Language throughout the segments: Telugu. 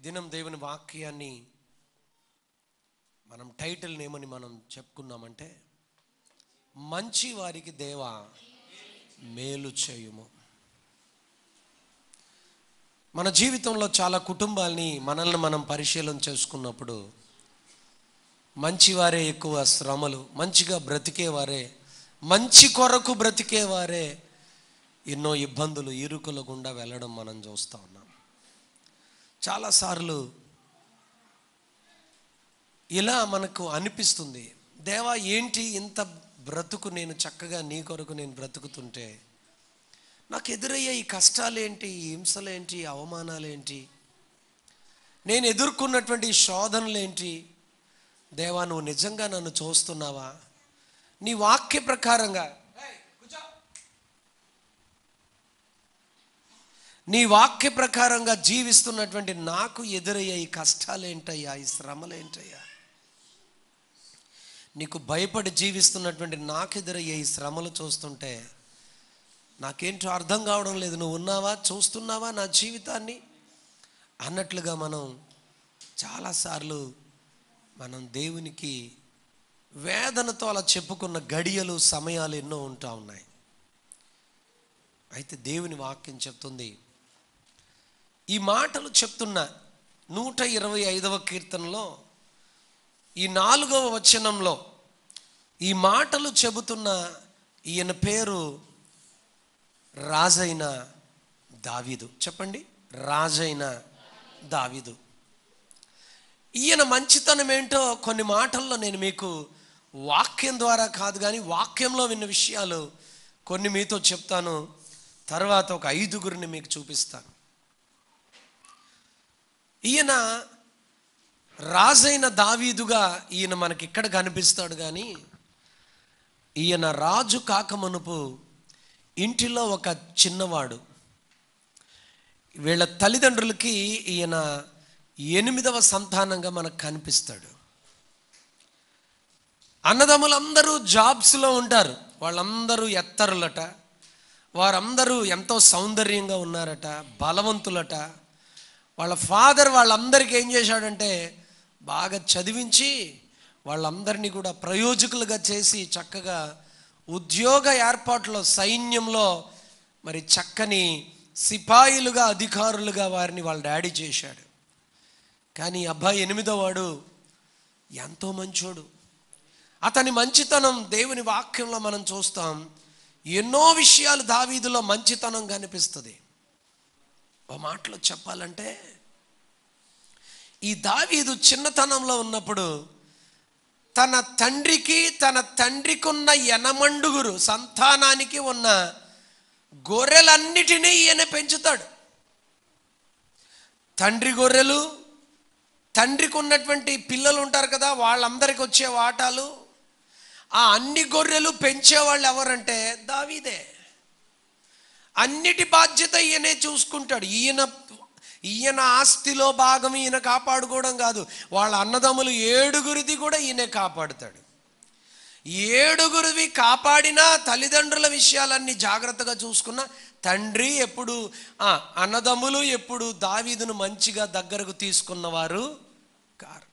దినం దేవుని వాక్యాన్ని మనం టైటిల్ ఏమని మనం చెప్పుకున్నామంటే, మంచి వారికి దేవా మేలు చేయుము. మన జీవితంలో చాలా కుటుంబాల్ని మనల్ని మనం పరిశీలన చేసుకున్నప్పుడు మంచివారే ఎక్కువ శ్రమలు, మంచిగా బ్రతికేవారే, మంచి కొరకు బ్రతికేవారే ఎన్నో ఇబ్బందులు ఇరుకుల గుండా వెళ్ళడం మనం చూస్తూ ఉన్నాం. చాలాసార్లు ఇలా మనకు అనిపిస్తుంది, దేవా ఏంటి ఇంత బ్రతుకు నేను చక్కగా నీ కొరకు నేను బ్రతుకుతుంటే నాకు ఎదురయ్యే ఈ కష్టాలేంటి, ఈ హింసలేంటి, అవమానాలేంటి, నేను ఎదుర్కొన్నటువంటి శోధనలేంటి, దేవా నువ్వు నిజంగా నన్ను చూస్తున్నావా? నీ వాక్య ప్రకారంగా నీ వాక్య ప్రకారంగా జీవిస్తున్నటువంటి నాకు ఎదురయ్యే ఈ కష్టాలేంటయ్యా, ఈ శ్రమలేంటయ్యా? నీకు భయపడి జీవిస్తున్నటువంటి నాకు ఎదురయ్యే ఈ శ్రమలు చూస్తుంటే నాకేంటో అర్థం కావడం లేదు. నువ్వు ఉన్నావా, చూస్తున్నావా నా జీవితాన్ని అన్నట్లుగా మనం చాలాసార్లు మనం దేవునికి వేదనతో అలా చెప్పుకున్న గడియలు, సమయాలు ఎన్నో ఉంటా ఉన్నాయి. అయితే దేవుని వాక్యం చెప్తుంది, ఈ మాటలు చెప్తున్న 125వ కీర్తనలో ఈ 4వ వచనంలో ఈ మాటలు చెబుతున్న ఈయన పేరు రాజైన దావీదు. చెప్పండి, రాజైన దావీదు. ఈయన మంచితనం ఏంటో కొన్ని మాటల్లో నేను మీకు వాక్యం ద్వారా కాదు కానీ వాక్యంలో విన్న విషయాలు కొన్ని మీతో చెప్తాను. తర్వాత ఒక 5గురిని మీకు చూపిస్తాను. ఈయన రాజైన దావీదుగా ఈయన మనకి ఇక్కడ కనిపిస్తాడు, కానీ ఈయన రాజు కాకమునుపు ఇంటిలో ఒక చిన్నవాడు. వీళ్ళ తల్లిదండ్రులకి ఈయన 8వ సంతానంగా మనకు కనిపిస్తాడు. అన్నదమ్ములందరూ జాబ్స్లో ఉంటారు, వాళ్ళందరూ ఎత్తరులట, వారందరూ ఎంతో సౌందర్యంగా ఉన్నారట, బలవంతులట. వాళ్ళ ఫాదర్ వాళ్ళందరికీ ఏం చేశాడంటే బాగా చదివించి వాళ్ళందరినీ కూడా ప్రయోజకులుగా చేసి చక్కగా ఉద్యోగ ఏర్పాట్లో సైన్యంలో మరి చక్కని సిపాయిలుగా, అధికారులుగా వారిని వాళ్ళ డాడీ చేశాడు. కానీ అబ్బాయి 8వ వాడు ఎంతో మంచోడు. అతని మంచితనం దేవుని వాక్యంలో మనం చూస్తాం. ఎన్నో విషయాలు దావీదులో మంచితనం కనిపిస్తుంది. ఓ మాటలో చెప్పాలంటే ఈ దావీదు చిన్నతనంలో ఉన్నప్పుడు తన తండ్రికి ఉన్న 8 సంతానానికి ఉన్న గొర్రెలన్నిటినీ ఈయన పెంచుతాడు. తండ్రి గొర్రెలు, తండ్రికి ఉన్నటువంటి పిల్లలు ఉంటారు కదా, వాళ్ళందరికీ వచ్చే వాటాలు, ఆ అన్ని గొర్రెలు పెంచేవాళ్ళు ఎవరంటే దావీదే. అన్నిటి బాధ్యత ఈయనే చూసుకుంటాడు. ఈయన ఆస్తిలో భాగం ఈయన కాపాడుకోవడం కాదు, వాళ్ళ అన్నదమ్ములు 7గురిది కూడా ఈయనే కాపాడుతాడు. 7గురివి కాపాడినా తల్లిదండ్రుల విషయాలన్నీ జాగ్రత్తగా చూసుకున్న తండ్రి ఎప్పుడు, అన్నదమ్ములు ఎప్పుడు దావీదును మంచిగా దగ్గరకు తీసుకున్నవారు కారు.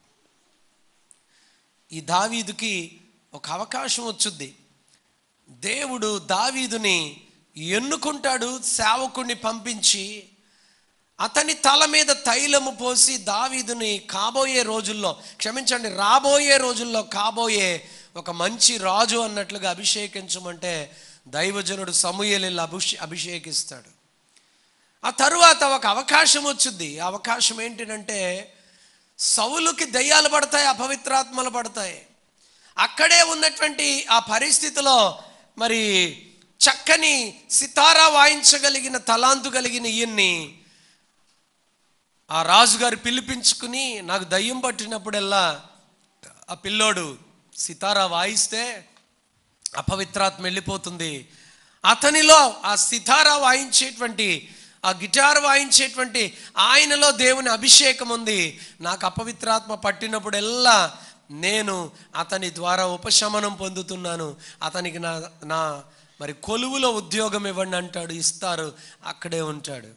ఈ దావీదుకి ఒక అవకాశం వచ్చుద్ది. దేవుడు దావీదుని ఎన్నుకుంటాడు, సేవకుడిని పంపించి అతని తల మీద తైలము పోసి దావీదుని రాబోయే రోజుల్లో కాబోయే ఒక మంచి రాజు అన్నట్లుగా అభిషేకించమంటే దైవజనుడు సమూయేలు అభిషేకిస్తాడు. ఆ తరువాత ఒక అవకాశం వచ్చుద్ది. ఆ అవకాశం ఏంటంటే సౌలుకి దయ్యాలు పడతాయి, అపవిత్రాత్మలు పడతాయి. అక్కడే ఉన్నటువంటి ఆ పరిస్థితిలో మరి చక్కని సితారా వాయించగలిగిన తలాంతు కలిగిన ఈయన్ని ఆ రాజుగారు పిలిపించుకుని, నాకు దయ్యం పట్టినప్పుడల్లా ఆ పిల్లోడు సితారా వాయిస్తే అపవిత్రాత్మ వెళ్ళిపోతుంది. అతనిలో ఆ సితారా వాయించేటువంటి, ఆ గిటార్ వాయించేటువంటి ఆయనలో దేవుని అభిషేకం ఉంది. నాకు అపవిత్రాత్మ పట్టినప్పుడల్లా నేను అతని ద్వారా ఉపశమనం పొందుతున్నాను. అతనికి నా మరి కొలువులో ఉద్యోగం ఇవ్వండి అంటాడు, ఇస్తారు, అక్కడే ఉంటాడు.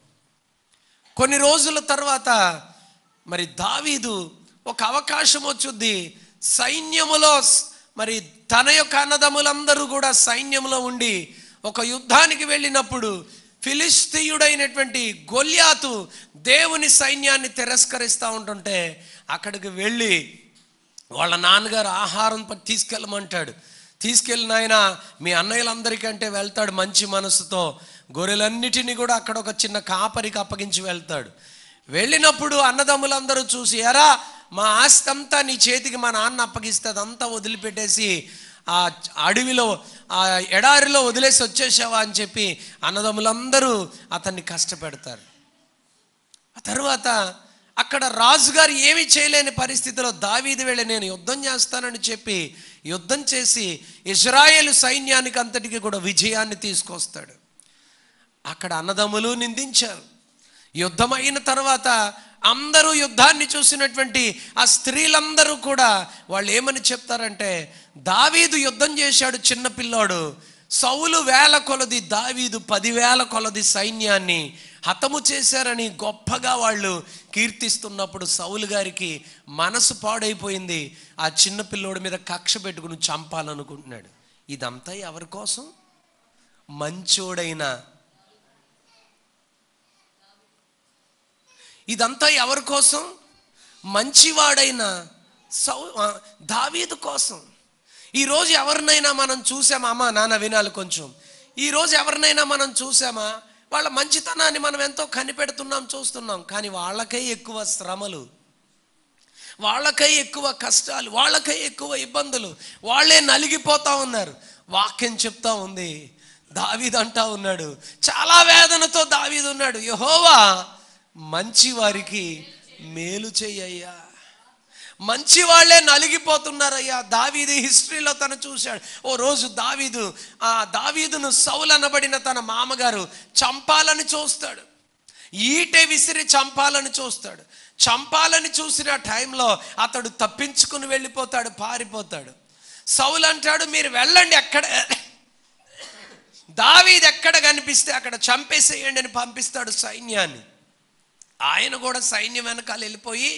కొన్ని రోజుల తర్వాత మరి దావీదు ఒక అవకాశం వచ్చుద్ది, సైన్యములో మరి తన యొక్క అన్నదమ్ములందరూ కూడా సైన్యంలో ఉండి ఒక యుద్ధానికి వెళ్ళినప్పుడు ఫిలిస్తీయుడైనటువంటి గొల్యాతు దేవుని సైన్యాన్ని తిరస్కరిస్తూ ఉంటుంటే అక్కడికి వెళ్ళి వాళ్ళ నాన్నగారు ఆహారం తీసుకెళ్ళమంటాడు. తీసుకెళ్ళిన ఆయన మీ అన్నయ్యలందరికంటే వెళ్తాడు మంచి మనసుతో, గొర్రెలన్నిటినీ కూడా అక్కడ ఒక చిన్న కాపరికి అప్పగించి వెళ్తాడు. వెళ్ళినప్పుడు అన్నదమ్ములందరూ చూసి, ఎరా మా ఆస్తి అంతా నీ చేతికి మా నాన్న అప్పగిస్తే అదంతా వదిలిపెట్టేసి ఆ అడవిలో ఆ ఎడారిలో వదిలేసి వచ్చేసావా అని చెప్పి అన్నదమ్ములందరూ అతన్ని కష్టపెడతారు. ఆ తర్వాత అక్కడ రాజుగారు ఏమీ చేయలేని పరిస్థితిలో దావీదు వెళ్ళి నేను యుద్ధం చేస్తానని చెప్పి యుద్ధం చేసి ఇజ్రాయేలు సైన్యానికి అంతటికి కూడా విజయాన్ని తీసుకొస్తాడు. అక్కడ అన్నదమ్ములు నిందించారు. యుద్ధం అయిన తర్వాత అందరూ యుద్ధాన్ని చూసినటువంటి ఆ స్త్రీలందరూ కూడా వాళ్ళు ఏమని చెప్తారంటే, దావీదు యుద్ధం చేశాడు చిన్నపిల్లాడు, సౌలు 1000 కొలది దావీదు 10,000 కొలది సైన్యాన్ని హతము చేశారని గొప్పగా వాళ్ళు కీర్తిస్తున్నప్పుడు సౌలు గారికి మనసు పాడైపోయింది. ఆ చిన్నపిల్లోడి మీద కక్ష పెట్టుకుని చంపాలనుకుంటున్నాడు. ఇదంతా ఎవరి కోసం? మంచోడైన ఇదంతా ఎవరి కోసం? మంచివాడైన దావీదు కోసం. ఈరోజు ఎవరినైనా మనం చూసామా? అమ్మా నాన్న వినాలి కొంచెం. ఈరోజు ఎవరినైనా మనం చూసామా? వాళ్ళ మంచితనాన్ని మనం ఎంతో కనిపెడుతున్నాం, చూస్తున్నాం, కానీ వాళ్ళకై ఎక్కువ శ్రమలు, వాళ్ళకై ఎక్కువ కష్టాలు, వాళ్ళకై ఎక్కువ ఇబ్బందులు, వాళ్ళే నలిగిపోతా ఉన్నారు. వాక్యం చెప్తా ఉంది, దావీదు అంటా ఉన్నాడు, చాలా వేదనతో దావీదు ఉన్నాడు, యెహోవా మంచి వారికి మేలు చెయ్యయ్యా. మంచి వాళ్ళే నలిగిపోతున్నారయ్యా. దావీదు హిస్టరీలో తను చూశాడు. ఓ రోజు దావీదును సౌలు అనబడిన తన మామగారు చంపాలని చూస్తాడు. ఈటె విసిరి చంపాలని చూస్తాడు. చంపాలని చూసిన టైంలో అతడు తప్పించుకుని వెళ్ళిపోతాడు, పారిపోతాడు. సౌలు అంటాడు, మీరు వెళ్ళండి, ఎక్కడ దావీదు ఎక్కడ కనిపిస్తే అక్కడ చంపేసేయండి అని పంపిస్తాడు సైన్యాన్ని. ఆయన కూడా సైన్యం వెనకాల వెళ్ళిపోయి,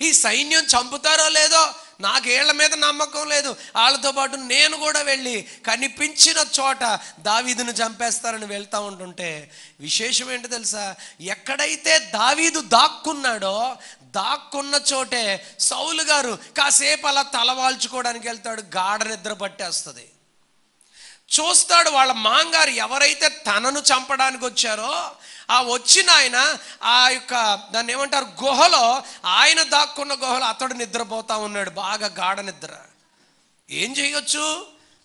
ఈ సైన్యం చంపుతారో లేదో నాకు ఏళ్ల మీద నమ్మకం లేదు, వాళ్ళతో పాటు నేను కూడా వెళ్ళి కనిపించిన చోట దావీదును చంపేస్తారని వెళ్తూ ఉంటుంటే విశేషం ఏంటో తెలుసా? ఎక్కడైతే దావీదు దాక్కున్నాడో దాక్కున్న చోటే సౌలు గారు కాసేపు అలా తలవాల్చుకోవడానికి వెళ్తాడు. గాఢ నిద్ర పట్టేస్తుంది. చూస్తాడు వాళ్ళ మాంగారు ఎవరైతే తనను చంపడానికి వచ్చారో ఆ వచ్చిన ఆయన ఆ యొక్క దాన్ని ఏమంటారు గుహలో, ఆయన దాక్కున్న గుహలో అతడు నిద్రపోతా ఉన్నాడు, బాగా గాఢ నిద్ర. ఏం చేయొచ్చు?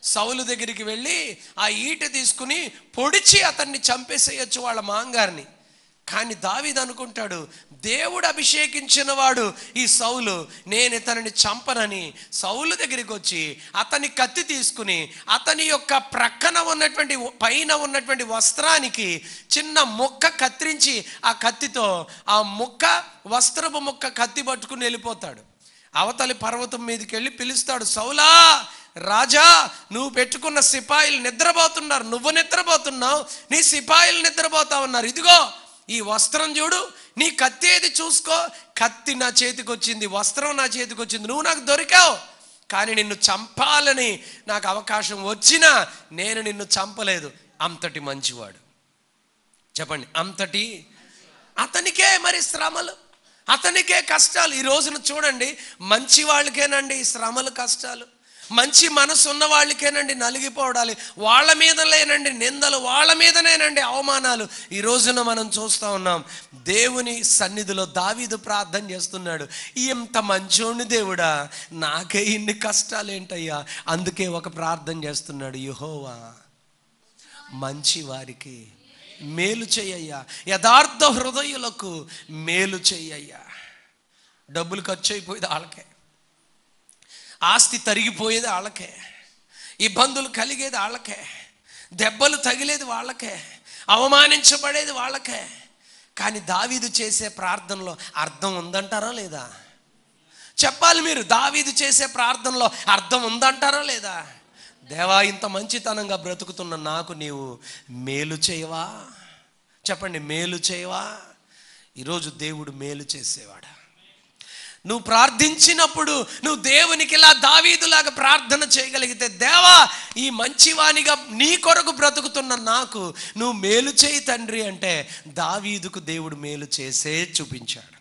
సౌలు దగ్గరికి వెళ్ళి ఆ ఈట తీసుకుని పొడిచి అతన్ని చంపేసేయచ్చు వాళ్ళ మాంగారిని. కానీ దావీదు అనుకుంటాడు, దేవుడు అభిషేకించిన వాడు ఈ సౌలు, నేను ఇతనిని చంపనని సౌలు దగ్గరికి వచ్చి అతని కత్తి తీసుకుని అతని యొక్క ప్రక్కన ఉన్నటువంటి పైన ఉన్నటువంటి వస్త్రానికి చిన్న ముక్క కత్తిరించి ఆ కత్తితో ఆ ముక్క వస్త్రపు ముక్క కత్తి పట్టుకుని వెళ్ళిపోతాడు. అవతలి పర్వతం మీదకి వెళ్ళి పిలుస్తాడు, సౌలా రాజా, నువ్వు పెట్టుకున్న సిపాయిలు నిద్రపోతున్నారు, నువ్వు నిద్రపోతున్నావు, నీ సిపాయిలు నిద్రపోతా ఉన్నారు, ఇదిగో ఈ వస్త్రం చూడు, నీ కత్తి ఏది చూసుకో. కత్తి నా చేతికి వచ్చింది, వస్త్రం నా చేతికి వచ్చింది, నువ్వు నాకు దొరికావు, కానీ నిన్ను చంపాలని నాకు అవకాశం వచ్చినా నేను నిన్ను చంపలేదు. అంతటి మంచివాడు. చెప్పండి, అంతటి. అతనికే మరి శ్రమలు, అతనికే కష్టాలు. ఈ రోజున చూడండి, మంచి వాళ్ళకేనండి ఈ శ్రమలు, కష్టాలు. మంచి మనసు ఉన్న వాళ్ళకేనండి నలిగిపోవడాలి, వాళ్ళ మీద లేనండి నిందలు, వాళ్ళ మీదనేనండి అవమానాలు. ఈ రోజున మనం చూస్తూ ఉన్నాం. దేవుని సన్నిధిలో దావీదు ప్రార్థన చేస్తున్నాడు, ఇంత మంచోని దేవుడా, నాకే ఇన్ని కష్టాలు ఏంటయ్యా. అందుకే ఒక ప్రార్థన చేస్తున్నాడు, యెహోవా మంచి వారికి మేలు చెయ్యయ్యా, యథార్థ హృదయులకు మేలు చెయ్యయ్యా. డబ్బులు ఖర్చు అయిపోయేది వాళ్ళకే, ఆస్తి తరిగిపోయేది వాళ్ళకే, ఇబ్బందులు కలిగేది వాళ్ళకే, దెబ్బలు తగిలేది వాళ్ళకే, అవమానించబడేది వాళ్ళకే. కానీ దావీదు చేసే ప్రార్థనలో అర్థం ఉందంటారా లేదా? చెప్పాలి మీరు, దావీదు చేసే ప్రార్థనలో అర్థం ఉందంటారా లేదా? దేవా, ఇంత మంచితనంగా బ్రతుకుతున్న నాకు నీవు మేలు చేయవా? చెప్పండి, మేలు చేయవా? ఈరోజు దేవుడు మేలు చేసేవాడా? నువ్వు ప్రార్థించినప్పుడు నువ్వు దేవునికి ఇలా దావీదులాగా ప్రార్థన చేయగలిగితే, దేవా ఈ మంచివానిగా నీ కొరకు బ్రతుకుతున్న నాకు నువ్వు మేలు చేయి తండ్రి అంటే, దావీదుకు దేవుడు మేలు చేసే చూపించాడు.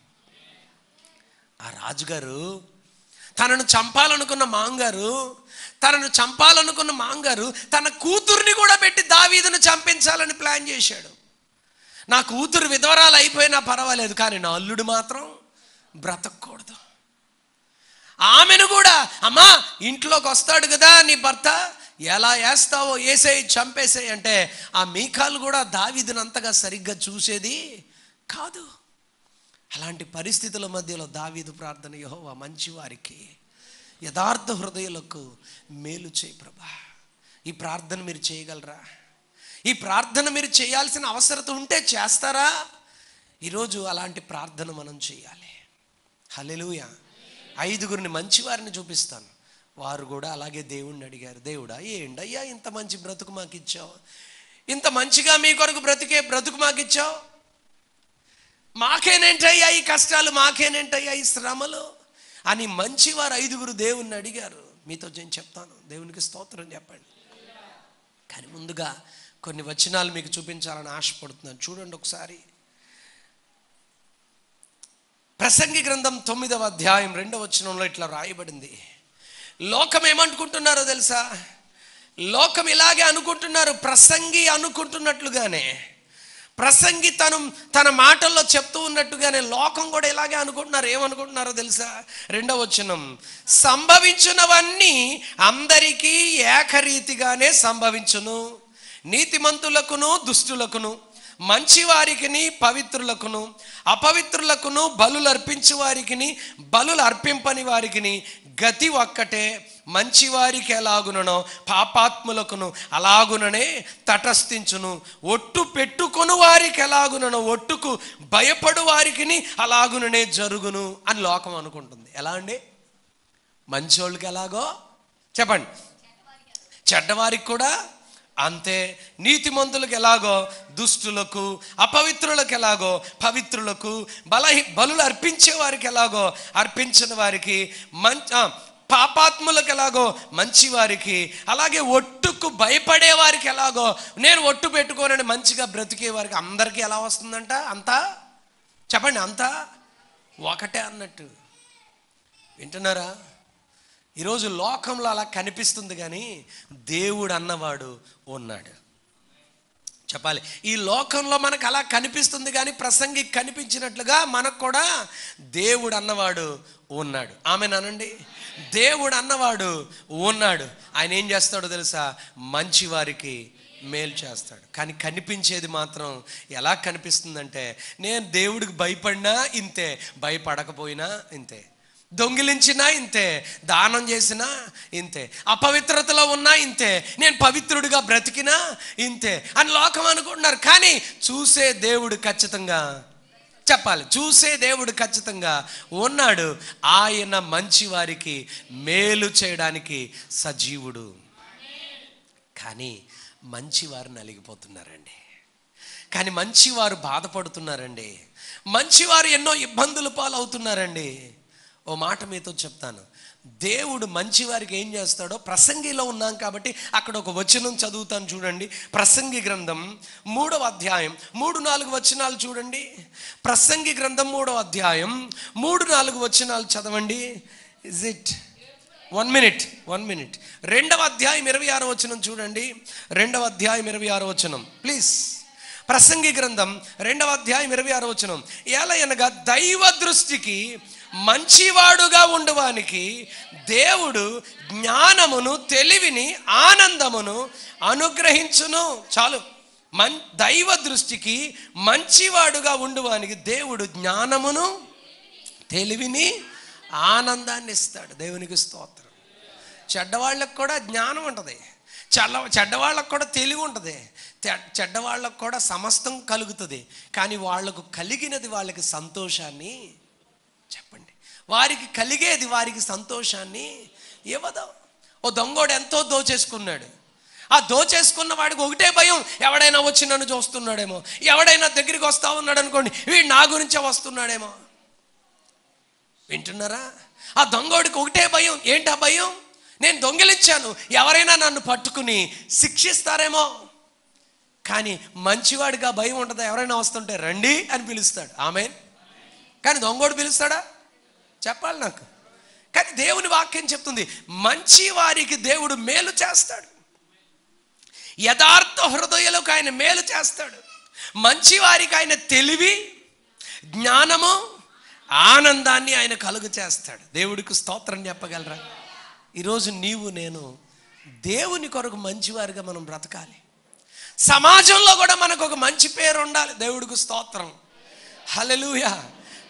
ఆ రాజుగారు తనను చంపాలనుకున్న మాంగారు తన కూతుర్ని కూడా పెట్టి దావీదును చంపించాలని ప్లాన్ చేశాడు. నా కూతురు విధవరాలు అయిపోయినా పర్వాలేదు, కానీ నా అల్లుడు మాత్రం బ్రతకూడదు. ఆమెను కూడా, అమ్మా ఇంట్లోకి వస్తాడు కదా నీ భర్త, ఎలా వేస్తావో వేసేయి, చంపేసేయి అంటే, ఆ మీకాలు కూడా దావీదును అంతగా సరిగ్గా చూసేది కాదు. అలాంటి పరిస్థితుల మధ్యలో దావీదు ప్రార్థన, యెహోవా మంచివారికి యథార్థ హృదయులకు మేలు చేయి ప్రభా. ఈ ప్రార్థన మీరు చేయగలరా? ఈ ప్రార్థన మీరు చేయాల్సిన అవసరత ఉంటే చేస్తారా? ఈరోజు అలాంటి ప్రార్థన మనం చేయాలి. హల్లెలూయా. 5 మంచివారిని చూపిస్తాను. వారు కూడా అలాగే దేవుణ్ణి అడిగారు, దేవుడా ఏంటయ్యా ఇంత మంచి బ్రతుకు మాకు ఇచ్చావు, ఇంత మంచిగా మీ కొరకు బ్రతుకు మాకు ఇచ్చావు, మాకేనేంటయ్యా ఈ కష్టాలు, మాకేనేంటయ్యా ఈ శ్రమలు అని మంచివారు 5 దేవుణ్ణి అడిగారు. మీతో నేను చెప్తాను, దేవునికి స్తోత్రం చెప్పండి. కానీ ముందుగా కొన్ని వచనాలు మీకు చూపించాలని ఆశపడుతున్నాను. చూడండి ఒకసారి. ప్రసంగి గ్రంథం 9వ అధ్యాయం 2వ వచనంలో ఇట్లా రాయబడింది. లోకం ఏమనుకుంటున్నారో తెలుసా? లోకం ఇలాగే అనుకుంటున్నారు, ప్రసంగి అనుకుంటున్నట్లుగానే, ప్రసంగి తన మాటల్లో చెప్తూ ఉన్నట్టుగానే లోకం కూడా ఇలాగే అనుకుంటున్నారు. ఏమనుకుంటున్నారో తెలుసా? 2వ వచనం, సంభవించునవన్నీ అందరికీ ఏకరీతిగానే సంభవించును, నీతిమంతులకును దుష్టులకును, మంచివారికిని పవిత్రులకును అపవిత్రులకును, బలులు అర్పించు వారికిని బలులు అర్పింపని వారికిని గతి ఒక్కటే. మంచివారికి ఎలాగునో పాపాత్ములకును అలాగుననే తటస్థించును, ఒట్టు పెట్టుకుని వారికి ఎలాగునో ఒట్టుకు భయపడు వారికిని అలాగుననే జరుగును అని లోకం అనుకుంటుంది. ఎలా అండి? మంచోళ్ళకి ఎలాగో చెప్పండి, చెడ్డవారికి కూడా అంతే. నీతిమంతులకు ఎలాగో దుష్టులకు, అపవిత్రులకు ఎలాగో పవిత్రులకు, బలులు అర్పించే వారికి ఎలాగో అర్పించని వారికి, పాపాత్ములకు ఎలాగో మంచి వారికి, అలాగే ఒట్టుకు భయపడే వారికి ఎలాగో, నేను ఒట్టు పెట్టుకోనని మంచిగా బ్రతికే వారికి అందరికీ ఎలా వస్తుందంట? అంతా చెప్పండి, అంతా ఒకటే అన్నట్టు. వింటున్నారా? ఈరోజు లోకంలో అలా కనిపిస్తుంది, కానీ దేవుడు అన్నవాడు ఉన్నాడు. చెప్పాలి, ఈ లోకంలో మనకు అలా కనిపిస్తుంది, కానీ ప్రసంగి కనిపించినట్లుగా మనకు కూడా దేవుడు అన్నవాడు ఉన్నాడు. ఆమెనండి, దేవుడు అన్నవాడు ఉన్నాడు. ఆయన ఏం చేస్తాడో తెలుసా? మంచి వారికి మేలు చేస్తాడు. కానీ కనిపించేది మాత్రం ఎలా కనిపిస్తుందంటే, నేను దేవుడికి భయపడినా ఇంతే, భయపడకపోయినా ఇంతే, దొంగిలించినా ఇంతే, దానం చేసినా ఇంతే, అపవిత్రతలో ఉన్నా ఇంతే, నేను పవిత్రుడిగా బ్రతికినా ఇంతే అని లోకం అనుకుంటున్నారు. కానీ చూసే దేవుడు ఖచ్చితంగా, చెప్పాలి, చూసే దేవుడు ఖచ్చితంగా ఉన్నాడు. ఆయన మంచి వారికి మేలు చేయడానికి సజీవుడు. కానీ మంచివారు నలిగిపోతున్నారండి, కానీ మంచివారు బాధపడుతున్నారండి, మంచివారు ఎన్నో ఇబ్బందుల పాలవుతున్నారండి. ఓ మాట మీతో చెప్తాను, దేవుడు మంచివారికి ఏం చేస్తాడో ప్రసంగిలో ఉన్నాం కాబట్టి అక్కడ ఒక వచనం చదువుతాను చూడండి. ప్రసంగి గ్రంథం 3వ అధ్యాయం 3-4 వచనాలు చూడండి. ప్రసంగి గ్రంథం 3వ అధ్యాయం 3-4 వచనాలు చదవండి. ఇజ్ ఇట్ 1 minute 2వ అధ్యాయం 26వ వచనం చూడండి. 2వ అధ్యాయం 26వ వచనం ప్లీజ్. ప్రసంగి గ్రంథం 2వ అధ్యాయం 26వ వచనం, ఎలయనగా దైవ దృష్టికి మంచివాడుగా ఉండవానికి దేవుడు జ్ఞానమును, తెలివిని, ఆనందమును అనుగ్రహించును. చాలు, దైవ దృష్టికి మంచివాడుగా ఉండవానికి దేవుడు జ్ఞానమును, తెలివిని, ఆనందాన్ని ఇస్తాడు. దేవునికి స్తోత్రం. చెడ్డవాళ్ళకు కూడా జ్ఞానం ఉంటుంది, చెడ్డవాళ్ళకు కూడా తెలివి ఉంటుంది, చెడ్డవాళ్ళకు కూడా సమస్తం కలుగుతుంది. కానీ వాళ్లకు కలిగినది వాళ్ళకి సంతోషాన్ని, చెప్పండి, వారికి కలిగేది వారికి సంతోషాన్ని ఇవ్వదు. ఓ దొంగోడు ఎంతో దోచేసుకున్నాడు. ఆ దోచేసుకున్న వాడికి ఒకటే భయం, ఎవడైనా వచ్చి నన్ను చూస్తున్నాడేమో, ఎవడైనా దగ్గరికి వస్తా ఉన్నాడు అనుకోండి, వీడు నా గురించే వస్తున్నాడేమో. వింటున్నారా? ఆ దొంగోడికి ఒకటే భయం. ఏంటి ఆ భయం? నేను దొంగిలించాను, ఎవరైనా నన్ను పట్టుకుని శిక్షిస్తారేమో. కానీ మంచివాడిగా భయం ఉండదా? ఎవరైనా వస్తుంటే రండి అని పిలుస్తాడు. ఆమేన్. కానీ దొంగోడు పిలుస్తాడా? చెప్పాలి నాకు. కానీ దేవుని వాక్యం చెప్తుంది, మంచి వారికి దేవుడు మేలు చేస్తాడు. యథార్థ హృదయులకు ఆయన మేలు చేస్తాడు. మంచి వారికి ఆయన తెలివి, జ్ఞానము, ఆనందాన్ని ఆయన కలుగు చేస్తాడు. దేవుడికి స్తోత్రం చెప్పగలరా? ఈరోజు నీవు నేను దేవుని కొరకు మంచివారిగా మనం బ్రతకాలి. సమాజంలో కూడా మనకు ఒక మంచి పేరు ఉండాలి. దేవుడికి స్తోత్రం. హల్లెలూయా.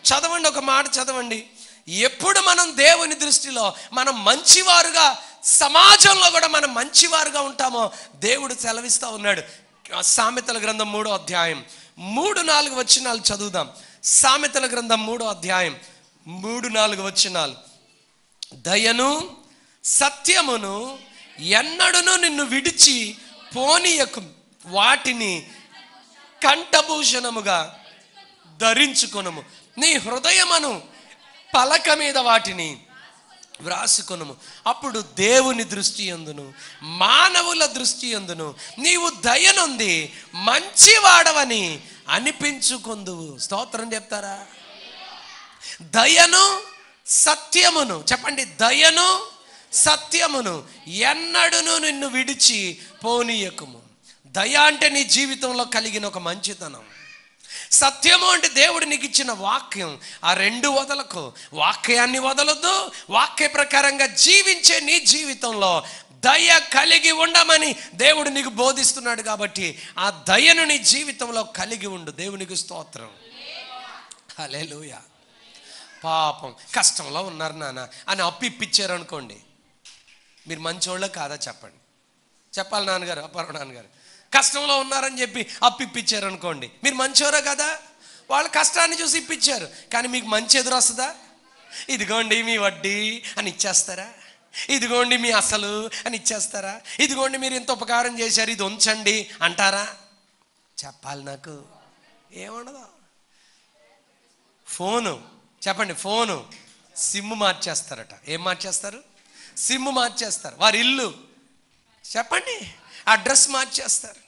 చదవండి, ఒక మాట చదవండి. ఎప్పుడు మనం దేవుని దృష్టిలో మనం మంచివారుగా, సమాజంలో కూడా మనం మంచివారుగా ఉంటామో దేవుడు సెలవిస్తూ ఉన్నాడు. సామెతల గ్రంథం 3వ అధ్యాయం 3-4 వచనాలు చదువుదాం. సామెతల గ్రంథం 3వ అధ్యాయం 3-4 వచనాలు. దయను సత్యమును ఎన్నడును నిన్ను విడిచి పోనీయకు, వాటిని కంఠభూషణముగా ధరించుకొనుము. నీ హృదయమును పలక మీద వాటిని వ్రాసుకొనుము. అప్పుడు దేవుని దృష్టి యందును మానవుల దృష్టి యందును నీవు దయనుంది మంచివాడవని అనిపించుకొందువు. స్తోత్రం చెప్తారా? దయను సత్యమును, చెప్పండి, దయను సత్యమును ఎన్నడును నిన్ను విడిచి పోనీయకుము. దయ అంటే నీ జీవితంలో కలిగిన ఒక మంచితనం. సత్యము అంటే దేవుడు నీకు ఇచ్చిన వాక్యం. ఆ రెండు వదలకు. వాక్యాన్ని వదలొద్దు. వాక్య ప్రకారంగా జీవించే నీ జీవితంలో దయ కలిగి ఉండమని దేవుడు నీకు బోధిస్తున్నాడు. కాబట్టి ఆ దయను నీ జీవితంలో కలిగి ఉండు. దేవునికి స్తోత్రం. హల్లెలూయా. పాపం కష్టంలో ఉన్నారు నాన్న అని అప్పు ఇప్పించారు అనుకోండి, మీరు మంచోళ్ళ కాదా? చెప్పండి. చెప్పాలి నాన్నగారు, అప్పారావు నాన్నగారు. కష్టంలో ఉన్నారని చెప్పి అప్పు ఇప్పించారు అనుకోండి, మీరు మంచోరా కదా? వాళ్ళు కష్టాన్ని చూసి ఇప్పించారు, కానీ మీకు మంచి ఎదురు వస్తుందా? ఇదిగోండి మీ వడ్డీ అని ఇచ్చేస్తారా? ఇదిగోండి మీ అసలు అని ఇచ్చేస్తారా? ఇదిగోండి మీరు ఇంత ఉపకారం చేశారు, ఇది ఉంచండి అంటారా? చెప్పాలి నాకు. ఏముండదు. ఫోను, చెప్పండి, ఫోను సిమ్ మార్చేస్తారట. ఏం మార్చేస్తారు? సిమ్ మార్చేస్తారు. వారి ఇల్లు, చెప్పండి, అడ్రస్ మార్చేస్తారు.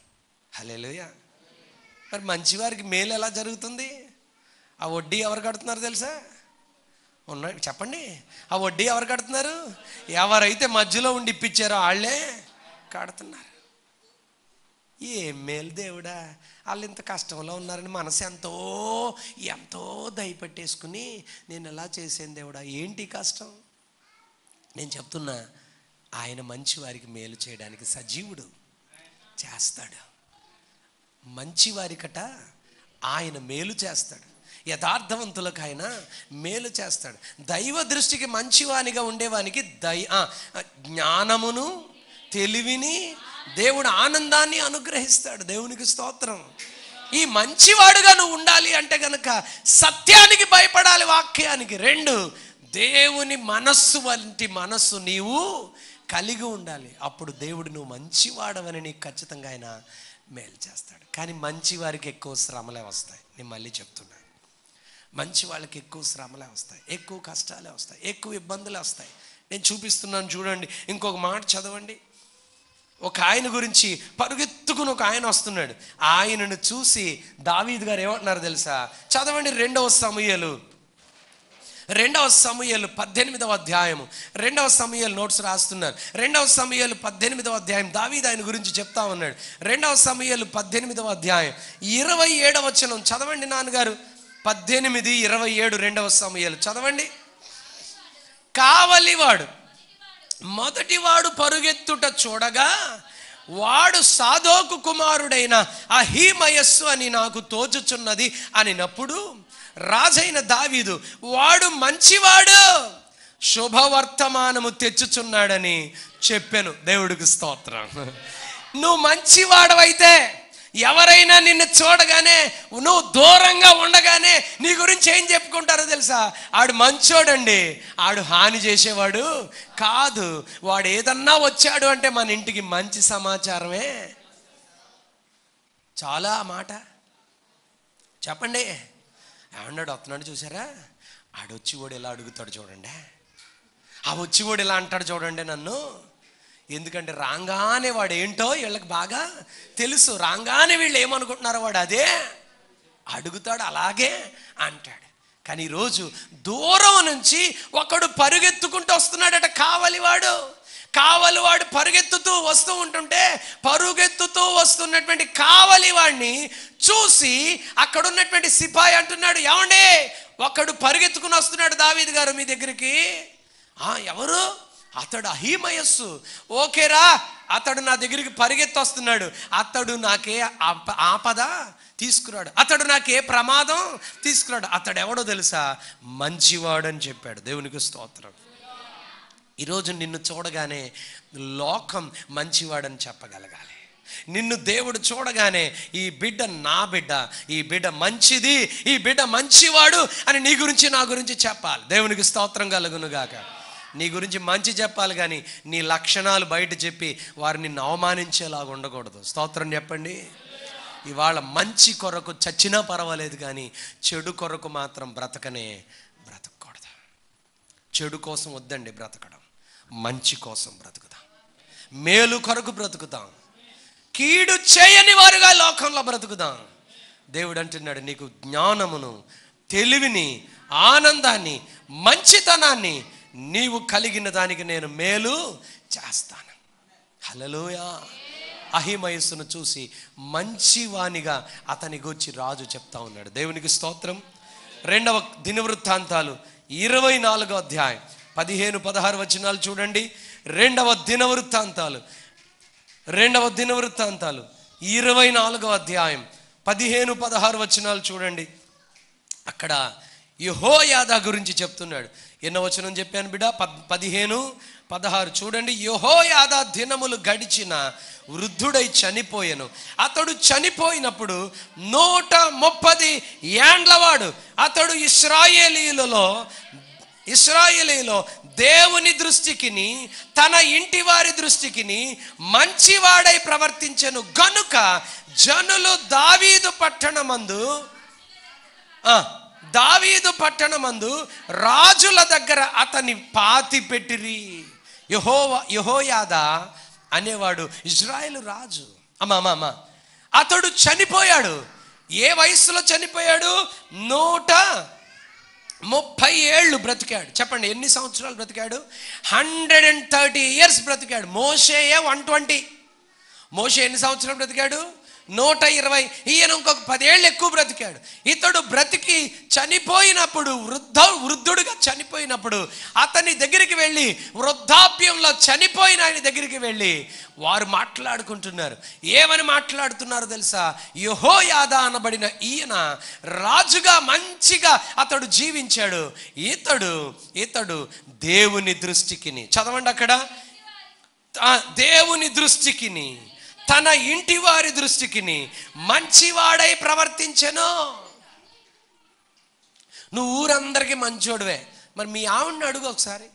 హల్లెలూయా. మరి మంచివారికి మేలు ఎలా జరుగుతుంది? ఆ వడ్డీ ఎవరు కడుతున్నారు తెలుసా? ఉన్నాయి, చెప్పండి. ఆ వడ్డీ ఎవరు కడుతున్నారు? ఎవరైతే మధ్యలో ఉండి ఇప్పించారో వాళ్ళే కడుతున్నారు. ఏం మేలు దేవుడా, వాళ్ళు ఇంత కష్టంలో ఉన్నారని మనసు ఎంతో ఎంతో దయపెట్టేసుకుని నేను ఎలా చేసాను దేవుడా, ఏంటి కష్టం? నేను చెప్తున్నా, ఆయన మంచి వారికి మేలు చేయడానికి సజీవుడు, చేస్తాడు. మంచివారికట ఆయన మేలు చేస్తాడు. యథార్థవంతులకు ఆయన మేలు చేస్తాడు. దైవ దృష్టికి మంచివానిగా ఉండేవానికి జ్ఞానమును తెలివిని దేవుడు ఆనందాన్ని అనుగ్రహిస్తాడు. దేవునికి స్తోత్రం. ఈ మంచివాడుగా నువ్వు ఉండాలి అంటే గనక సత్యానికి భయపడాలి, వాక్యానికి. 2, దేవుని మనస్సు వంటి మనస్సు నీవు కలిగి ఉండాలి. అప్పుడు దేవుడు నువ్వు మంచివాడవని నీకు ఖచ్చితంగా ఆయన మేలు చేస్తాడు. కానీ మంచి వారికి ఎక్కువ శ్రమలే వస్తాయి. నేను మళ్ళీ చెప్తున్నాను, మంచి వాళ్ళకి ఎక్కువ శ్రమలే వస్తాయి, ఎక్కువ కష్టాలే వస్తాయి, ఎక్కువ ఇబ్బందులే వస్తాయి. నేను చూపిస్తున్నాను చూడండి. ఇంకొక మాట చదవండి. ఒక ఆయన గురించి పరుగెత్తుకుని ఒక ఆయన వస్తున్నాడు. ఆయనను చూసి దావీదు గారు ఏమంటున్నారు తెలుసా? చదవండి, 2వ సమూయేలు 18వ అధ్యాయము. 2వ సమూయేలు నోట్స్ రాస్తున్నారు. 2వ సమూయేలు 18వ అధ్యాయం. దావీదు ఆయన గురించి చెప్తా ఉన్నాడు. 2వ సమూయేలు 18వ అధ్యాయం 27వ వచనం చదవండి నాన్నగారు. 18:27 2వ సమూయేలు చదవండి. కావలివాడు మొదటివాడు పరుగెత్తుట చూడగా వాడు సాదోకు కుమారుడైన అహీమయస్సు అని నాకు తోచుచున్నది అనినప్పుడు రాజైన దావీదు, వాడు మంచివాడు, శుభవర్తమానము తెచ్చుచున్నాడని చెప్పాను. దేవుడికి స్తోత్రం. నువ్వు మంచివాడవైతే ఎవరైనా నిన్ను చూడగానే, నువ్వు దూరంగా ఉండగానే నీ గురించి ఏం చెప్పుకుంటారో తెలుసా? ఆడు మంచోడండి, ఆడు హాని చేసేవాడు కాదు, వాడు ఏదన్నా వచ్చాడు అంటే మన ఇంటికి మంచి సమాచారమే. చాలా మాట చెప్పండి. ఏమన్నాడు వస్తున్నాడు చూసారా, ఆడొచ్చి వాడు ఎలా అడుగుతాడు చూడండి, ఆ వచ్చి వాడు ఎలా అంటాడు చూడండి నన్ను. ఎందుకంటే రాగానే వాడు ఏంటో వీళ్ళకి బాగా తెలుసు, రాగానే వీళ్ళు ఏమనుకుంటున్నారో వాడు అదే అడుగుతాడు, అలాగే అంటాడు. కానీ ఈరోజు దూరం నుంచి ఒకడు పరుగెత్తుకుంటూ వస్తున్నాడట, కావలివాడు పరుగెత్తుతూ వస్తూ ఉంటుంటే పరుగెత్తుతూ వస్తున్నటువంటి కావలివాడిని చూసి అక్కడ ఉన్నటువంటి సిపాయి అంటున్నాడు, ఏమండే ఒకడు పరుగెత్తుకుని వస్తున్నాడు దావీదు గారు మీ దగ్గరికి. ఎవరు? అతడు అహీమయస్సు. ఓకేరా, అతడు నా దగ్గరికి పరిగెత్తి వస్తున్నాడు, అతడు నాకే ఆపద తీసుకురాడు, అతడు నాకే ప్రమాదం తీసుకురాడు. అతడు ఎవడో తెలుసా? మంచివాడు అని చెప్పాడు. దేవునికి స్తోత్రం. ఈరోజు నిన్ను చూడగానే లోకం మంచివాడని చెప్పగలగాలి. నిన్ను దేవుడు చూడగానే ఈ బిడ్డ నా బిడ్డ, ఈ బిడ్డ మంచిది, ఈ బిడ్డ మంచివాడు అని నీ గురించి నా గురించి చెప్పాలి. దేవునికి స్తోత్రం కలుగునుగాక. నీ గురించి మంచి చెప్పాలి, కానీ నీ లక్షణాలు బయట చెప్పి వారు నిన్ను అవమానించేలాగా ఉండకూడదు. స్తోత్రం చెప్పండి. ఇవాళ మంచి కొరకు చచ్చినా పర్వాలేదు, కానీ చెడు కొరకు మాత్రం బ్రతకూడదు. చెడు కోసం వద్దండి బ్రతకడం, మంచి కోసం బ్రతుకుతాం, మేలు కొరకు బ్రతుకుతాం, కీడు చేయని వారుగా లోకంలో బ్రతుకుదాం. దేవుడు అంటున్నాడు, నీకు జ్ఞానమును, తెలివిని, ఆనందాన్ని, మంచితనాన్ని నీవు కలిగిన దానికి నేను మేలు చేస్తాను. హల్లెలూయా. అహిమయస్సును చూసి మంచివానిగా అతని గూర్చి రాజు చెప్తా ఉన్నాడు. దేవునికి స్తోత్రం. 2వ దినవృత్తాంతాలు 24వ అధ్యాయం 15-16 వచనాలు చూడండి. 2వ దినవృత్తాంతాలు 24వ అధ్యాయం 15-16 వచనాలు చూడండి. అక్కడ యెహోయాదా గురించి చెప్తున్నాడు. ఎన్నో వచనం చెప్పాను బిడ్డ? 15-16 చూడండి. యెహోయాదా దినములు గడిచిన వృద్ధుడై చనిపోయెను. అతడు చనిపోయినప్పుడు 130 ఏండ్లవాడు. అతడు ఇశ్రాయేలీలో దేవుని దృష్టికిని తన ఇంటి వారి దృష్టికిని మంచివాడై ప్రవర్తించెను గనుక జనులు దావీదు పట్టణమందు రాజుల దగ్గర అతన్ని పాతి పెట్టిరి. యెహోయాదా అనేవాడు ఇజ్రాయేలు రాజు. అమ్మా అతడు చనిపోయాడు. ఏ వయస్సులో చనిపోయాడు? 130 ఏళ్ళు బ్రతికాడు. చెప్పండి, ఎన్ని సంవత్సరాలు బ్రతికాడు? 130 years బ్రతికాడు. మోషేయే 120. మోషే ఎన్ని సంవత్సరాలు బ్రతికాడు? 120. ఈయన ఇంకొక 10 ఏళ్ళు ఎక్కువ బ్రతికాడు. ఇతడు బ్రతికి చనిపోయినప్పుడు, వృద్ధుడుగా చనిపోయినప్పుడు అతని దగ్గరికి వెళ్ళి, వృద్ధాప్యంలో చనిపోయిన ఆయన దగ్గరికి వెళ్ళి వారు మాట్లాడుకుంటున్నారు. ఏమని మాట్లాడుతున్నారు తెలుసా? యెహోయాదా అనబడిన ఈయన రాజుగా మంచిగా అతడు జీవించాడు. ఇతడు దేవుని దృష్టికిని, చదవండి అక్కడ, దేవుని దృష్టికిని తన ఇంటి వారి దృష్టికిని మంచివాడై ప్రవర్తించెను. నువ్వు ఊరందరికీ మంచోడువే, మరి మీ ఆవిడ్ని అడుగు ఒకసారి.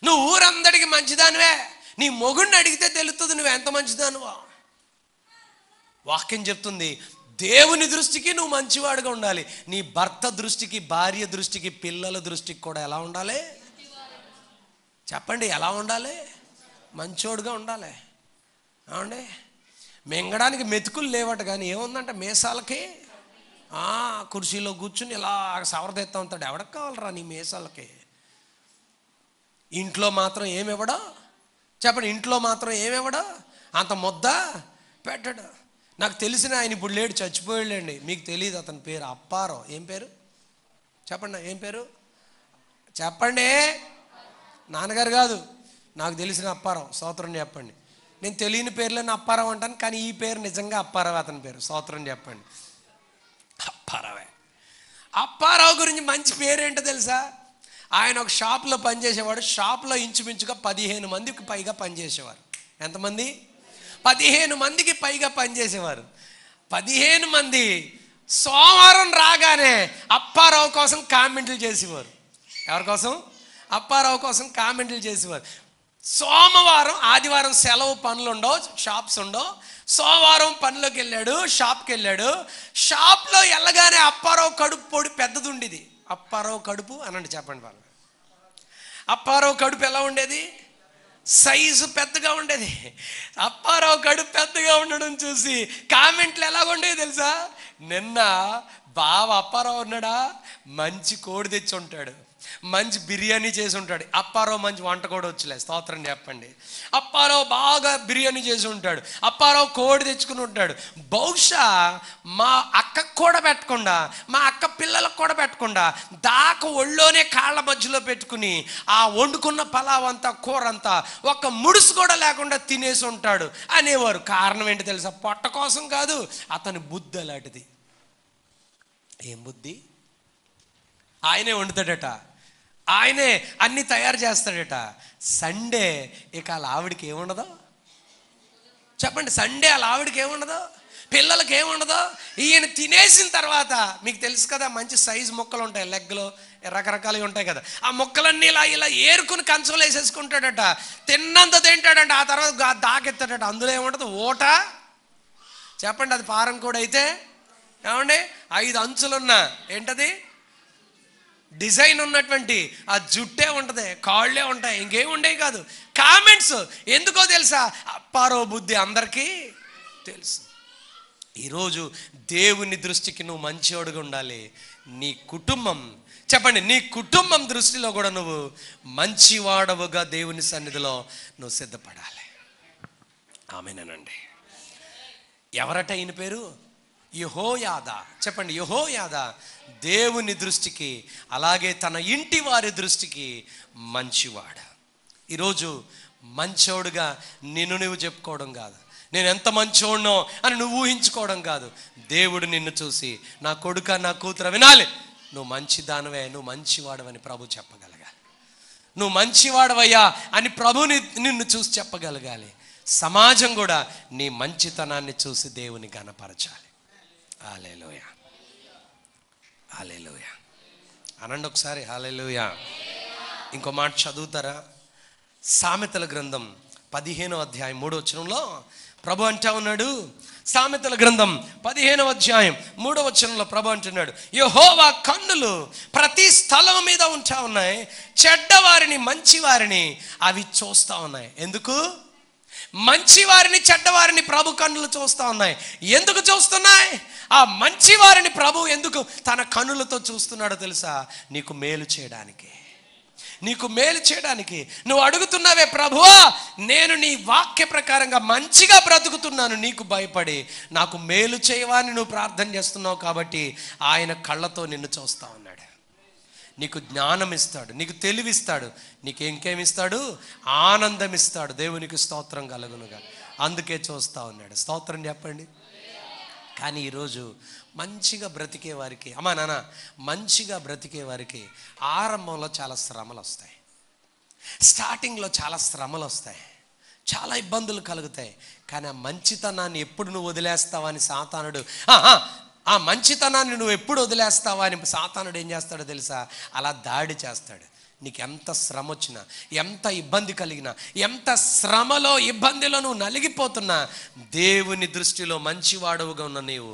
నువ్వు ఊరందరికీ మంచిదానివే, నీ మొగుడిని అడిగితే తెలుస్తుంది నువ్వు ఎంత మంచిదానివో. వాక్యం చెప్తుంది, దేవుని దృష్టికి నువ్వు మంచివాడుగా ఉండాలి. నీ భర్త దృష్టికి, భార్య దృష్టికి, పిల్లల దృష్టికి కూడా ఎలా ఉండాలి? చెప్పండి, ఎలా ఉండాలి? మంచోడుగా ఉండాలి. ఏమండి, మింగడానికి మెతుకులు లేవట, కానీ ఏముందంట మీసాలకి కుర్చీలో కూర్చుని ఇలా సవరదెత్తా ఉంటాడు. ఎవరికి కావాలరా నీ మీసాలకి? ఇంట్లో మాత్రం ఏమివ్వడా? చెప్పండి, ఇంట్లో మాత్రం ఏమివ్వడా? అంత ముద్ద పెట్టడు. నాకు తెలిసిన ఆయన ఇప్పుడు లేడు, చచ్చిపోయాడండి. మీకు తెలియదు అతని పేరు అప్పారావు. ఏం పేరు చెప్పండి? ఏం పేరు చెప్పండి? నాన్నగారు కాదు, నాకు తెలిసిన అప్పారావు. స్తోత్రం చెప్పండి. నేను తెలియని పేర్లని అప్పారావు అంటాను, కానీ ఈ పేరు నిజంగా అప్పారావు అతని పేరు. స్తోత్రం చెప్పండి. అప్పారావే. అప్పారావు గురించి మంచి పేరేంటో తెలుసా? ఆయన ఒక షాప్లో పనిచేసేవాడు. షాప్లో ఇంచుమించుగా 15 మందికి పైగా పనిచేసేవారు. ఎంతమంది? 15 మందికి పైగా పనిచేసేవారు. 15 మంది సోమవారం రాగానే అప్పారావు కోసం కామెంట్లు చేసేవారు. ఎవరి కోసం? అప్పారావు కోసం కామెంట్లు చేసేవారు. సోమవారం, ఆదివారం సెలవు, పనులు ఉండవు, షాప్స్ ఉండవు. సోమవారం పనిలోకి వెళ్ళాడు, షాప్కి వెళ్ళాడు. షాప్లో వెళ్ళగానే అప్పారావు కడుపు పొడి పెద్దది ఉండేది. అప్పారావు కడుపు అనండి, చెప్పండి వాళ్ళు. అప్పారావు కడుపు ఎలా ఉండేది? సైజు పెద్దగా ఉండేది. అప్పారావు కడుపు పెద్దగా ఉండడం చూసి కామెంట్లు ఎలా ఉండేవి తెలుసా? నిన్న బావ అప్పారావు ఉన్నాడా, మంచి కోడి తెచ్చి ఉంటాడు, మంచి బిర్యానీ చేసి ఉంటాడు. అప్పారావు మంచి వంట కూడా వచ్చలే, స్తోత్రం చెప్పండి. అప్పారావు బాగా బిర్యానీ చేసి ఉంటాడు, అప్పారావు కోడి తెచ్చుకుని ఉంటాడు. బహుశా మా అక్కకు కూడా పెట్టకుండా, మా అక్క పిల్లలకు కూడా పెట్టకుండా దాకా ఒళ్ళోనే కాళ్ళ మధ్యలో పెట్టుకుని ఆ వండుకున్న పలావ్ అంతా, కూర అంతా ఒక్క ముడుసు కూడా లేకుండా తినేసి ఉంటాడు అనేవారు. కారణం ఏంటి తెలుసా? పొట్ట కోసం కాదు, అతని బుద్ధి అలాంటిది. ఏం బుద్ధి? ఆయనే వండుతాడట, ఆయనే అన్ని తయారు చేస్తాడట. సండే ఇక వాళ్ళ ఆవిడికి ఏముండదో చెప్పండి? సండే వాళ్ళ ఆవిడికి ఏముండదో, పిల్లలకి ఏముండదో. ఈయన తినేసిన తర్వాత మీకు తెలుసు కదా, మంచి సైజు ముక్కలు ఉంటాయి, లెగ్లో రకరకాలుగా ఉంటాయి కదా, ఆ ముక్కలన్నీ ఇలా ఏరుకుని కంచంలో వేసేసుకుంటాడట. తిన్నంత తింటాడంట, ఆ తర్వాత దాకెత్తాడట. అందులో ఏముండదు? ఓట. చెప్పండి, అది పారం కూడా అయితే ఏమండి 5 అంచులున్న ఏంటది డిజైన్ ఉన్నటువంటి ఆ జుట్టే ఉంటుంది, కాళ్ళే ఉంటాయి, ఇంకేం ఉండేవి కాదు. కామెంట్స్ ఎందుకో తెలుసా? అప్పారావు బుద్ధి అందరికీ తెలుసు. ఈరోజు దేవుని దృష్టికి నువ్వు మంచివాడుగా ఉండాలి. నీ కుటుంబం, చెప్పండి, నీ కుటుంబం దృష్టిలో కూడా నువ్వు మంచివాడవుగా దేవుని సన్నిధిలో నువ్వు సిద్ధపడాలి. ఆమేనండి. ఎవరట ఈయన పేరు? యెహోయాదా. చెప్పండి, యెహోయాదా దేవుని దృష్టికి, అలాగే తన ఇంటి వారి దృష్టికి మంచివాడు. ఈరోజు మంచోడుగా నిన్ను నువ్వు చెప్పుకోవడం కాదు, నేను ఎంత మంచోడునో అని నువ్వు ఊహించుకోవడం కాదు. దేవుడు నిన్ను చూసి, నా కొడుక, నా కూతురు వినాలి, నువ్వు మంచిదానవే, నువ్వు మంచివాడవని ప్రభు చెప్పగలగాలి. నువ్వు మంచివాడవయ్యా అని ప్రభుని నిన్ను చూసి చెప్పగలగాలి. సమాజం కూడా నీ మంచితనాన్ని చూసి దేవుని ఘనపరచాలి. హల్లెలూయా, హల్లెలూయా అనండి ఒకసారి, హల్లెలూయా. ఇంకో మాట చదువుతారా? సామెతల గ్రంథం 15వ అధ్యాయం 3వ వచనంలో ప్రభు అంటా ఉన్నాడు. సామెతల గ్రంథం 15వ అధ్యాయం 3వ వచనంలో ప్రభు అంటున్నాడు, యెహోవా కన్నులు ప్రతి స్థలం మీద ఉంటా ఉన్నాయి, చెడ్డవారిని మంచివారిని అవి చూస్తూ ఉన్నాయి. ఎందుకు? మంచివారిని చెడ్డవారిని ప్రభు కన్నులు చూస్తూ ఉన్నాయి. ఎందుకు చూస్తున్నాయి? ఆ మంచివారిని ప్రభు ఎందుకు తన కన్నులతో చూస్తున్నాడో తెలుసా? నీకు మేలు చేయడానికి, నీకు మేలు చేయడానికి. నువ్వు అడుగుతున్నావే, ప్రభువా నేను నీ వాక్య ప్రకారంగా మంచిగా బ్రతుకుతున్నాను, నీకు భయపడి నాకు మేలు చేయవా అని నువ్వు ప్రార్థన చేస్తున్నావు. కాబట్టి ఆయన కళ్ళతో నిన్ను చూస్తూ ఉన్నాడు. నీకు జ్ఞానం ఇస్తాడు, నీకు తెలివిస్తాడు, నీకు ఇంకేమిస్తాడు? ఆనందం ఇస్తాడు. దేవునికి స్తోత్రం కలుగునుగా. అందుకే చూస్తూ ఉన్నాడు. స్తోత్రం చెప్పండి. కానీ ఈరోజు మంచిగా బ్రతికే వారికి, అమ్మా నాన్న, మంచిగా బ్రతికే వారికి ఆరంభంలో చాలా శ్రమలు వస్తాయి, స్టార్టింగ్లో చాలా శ్రమలు వస్తాయి, చాలా ఇబ్బందులు కలుగుతాయి. కానీ ఆ మంచితనాన్ని ఎప్పుడు నువ్వు వదిలేస్తావని సాతానుడు, ఆ మంచితనాన్ని నువ్వు ఎప్పుడు వదిలేస్తావా అని సాతానుడు ఏం చేస్తాడో తెలుసా? అలా దాడి చేస్తాడు. నీకు ఎంత శ్రమ వచ్చినా, ఎంత ఇబ్బంది కలిగినా, ఎంత శ్రమలో ఇబ్బందిలో నువ్వు నలిగిపోతున్నా, దేవుని దృష్టిలో మంచివాడవుగా ఉన్న నీవు,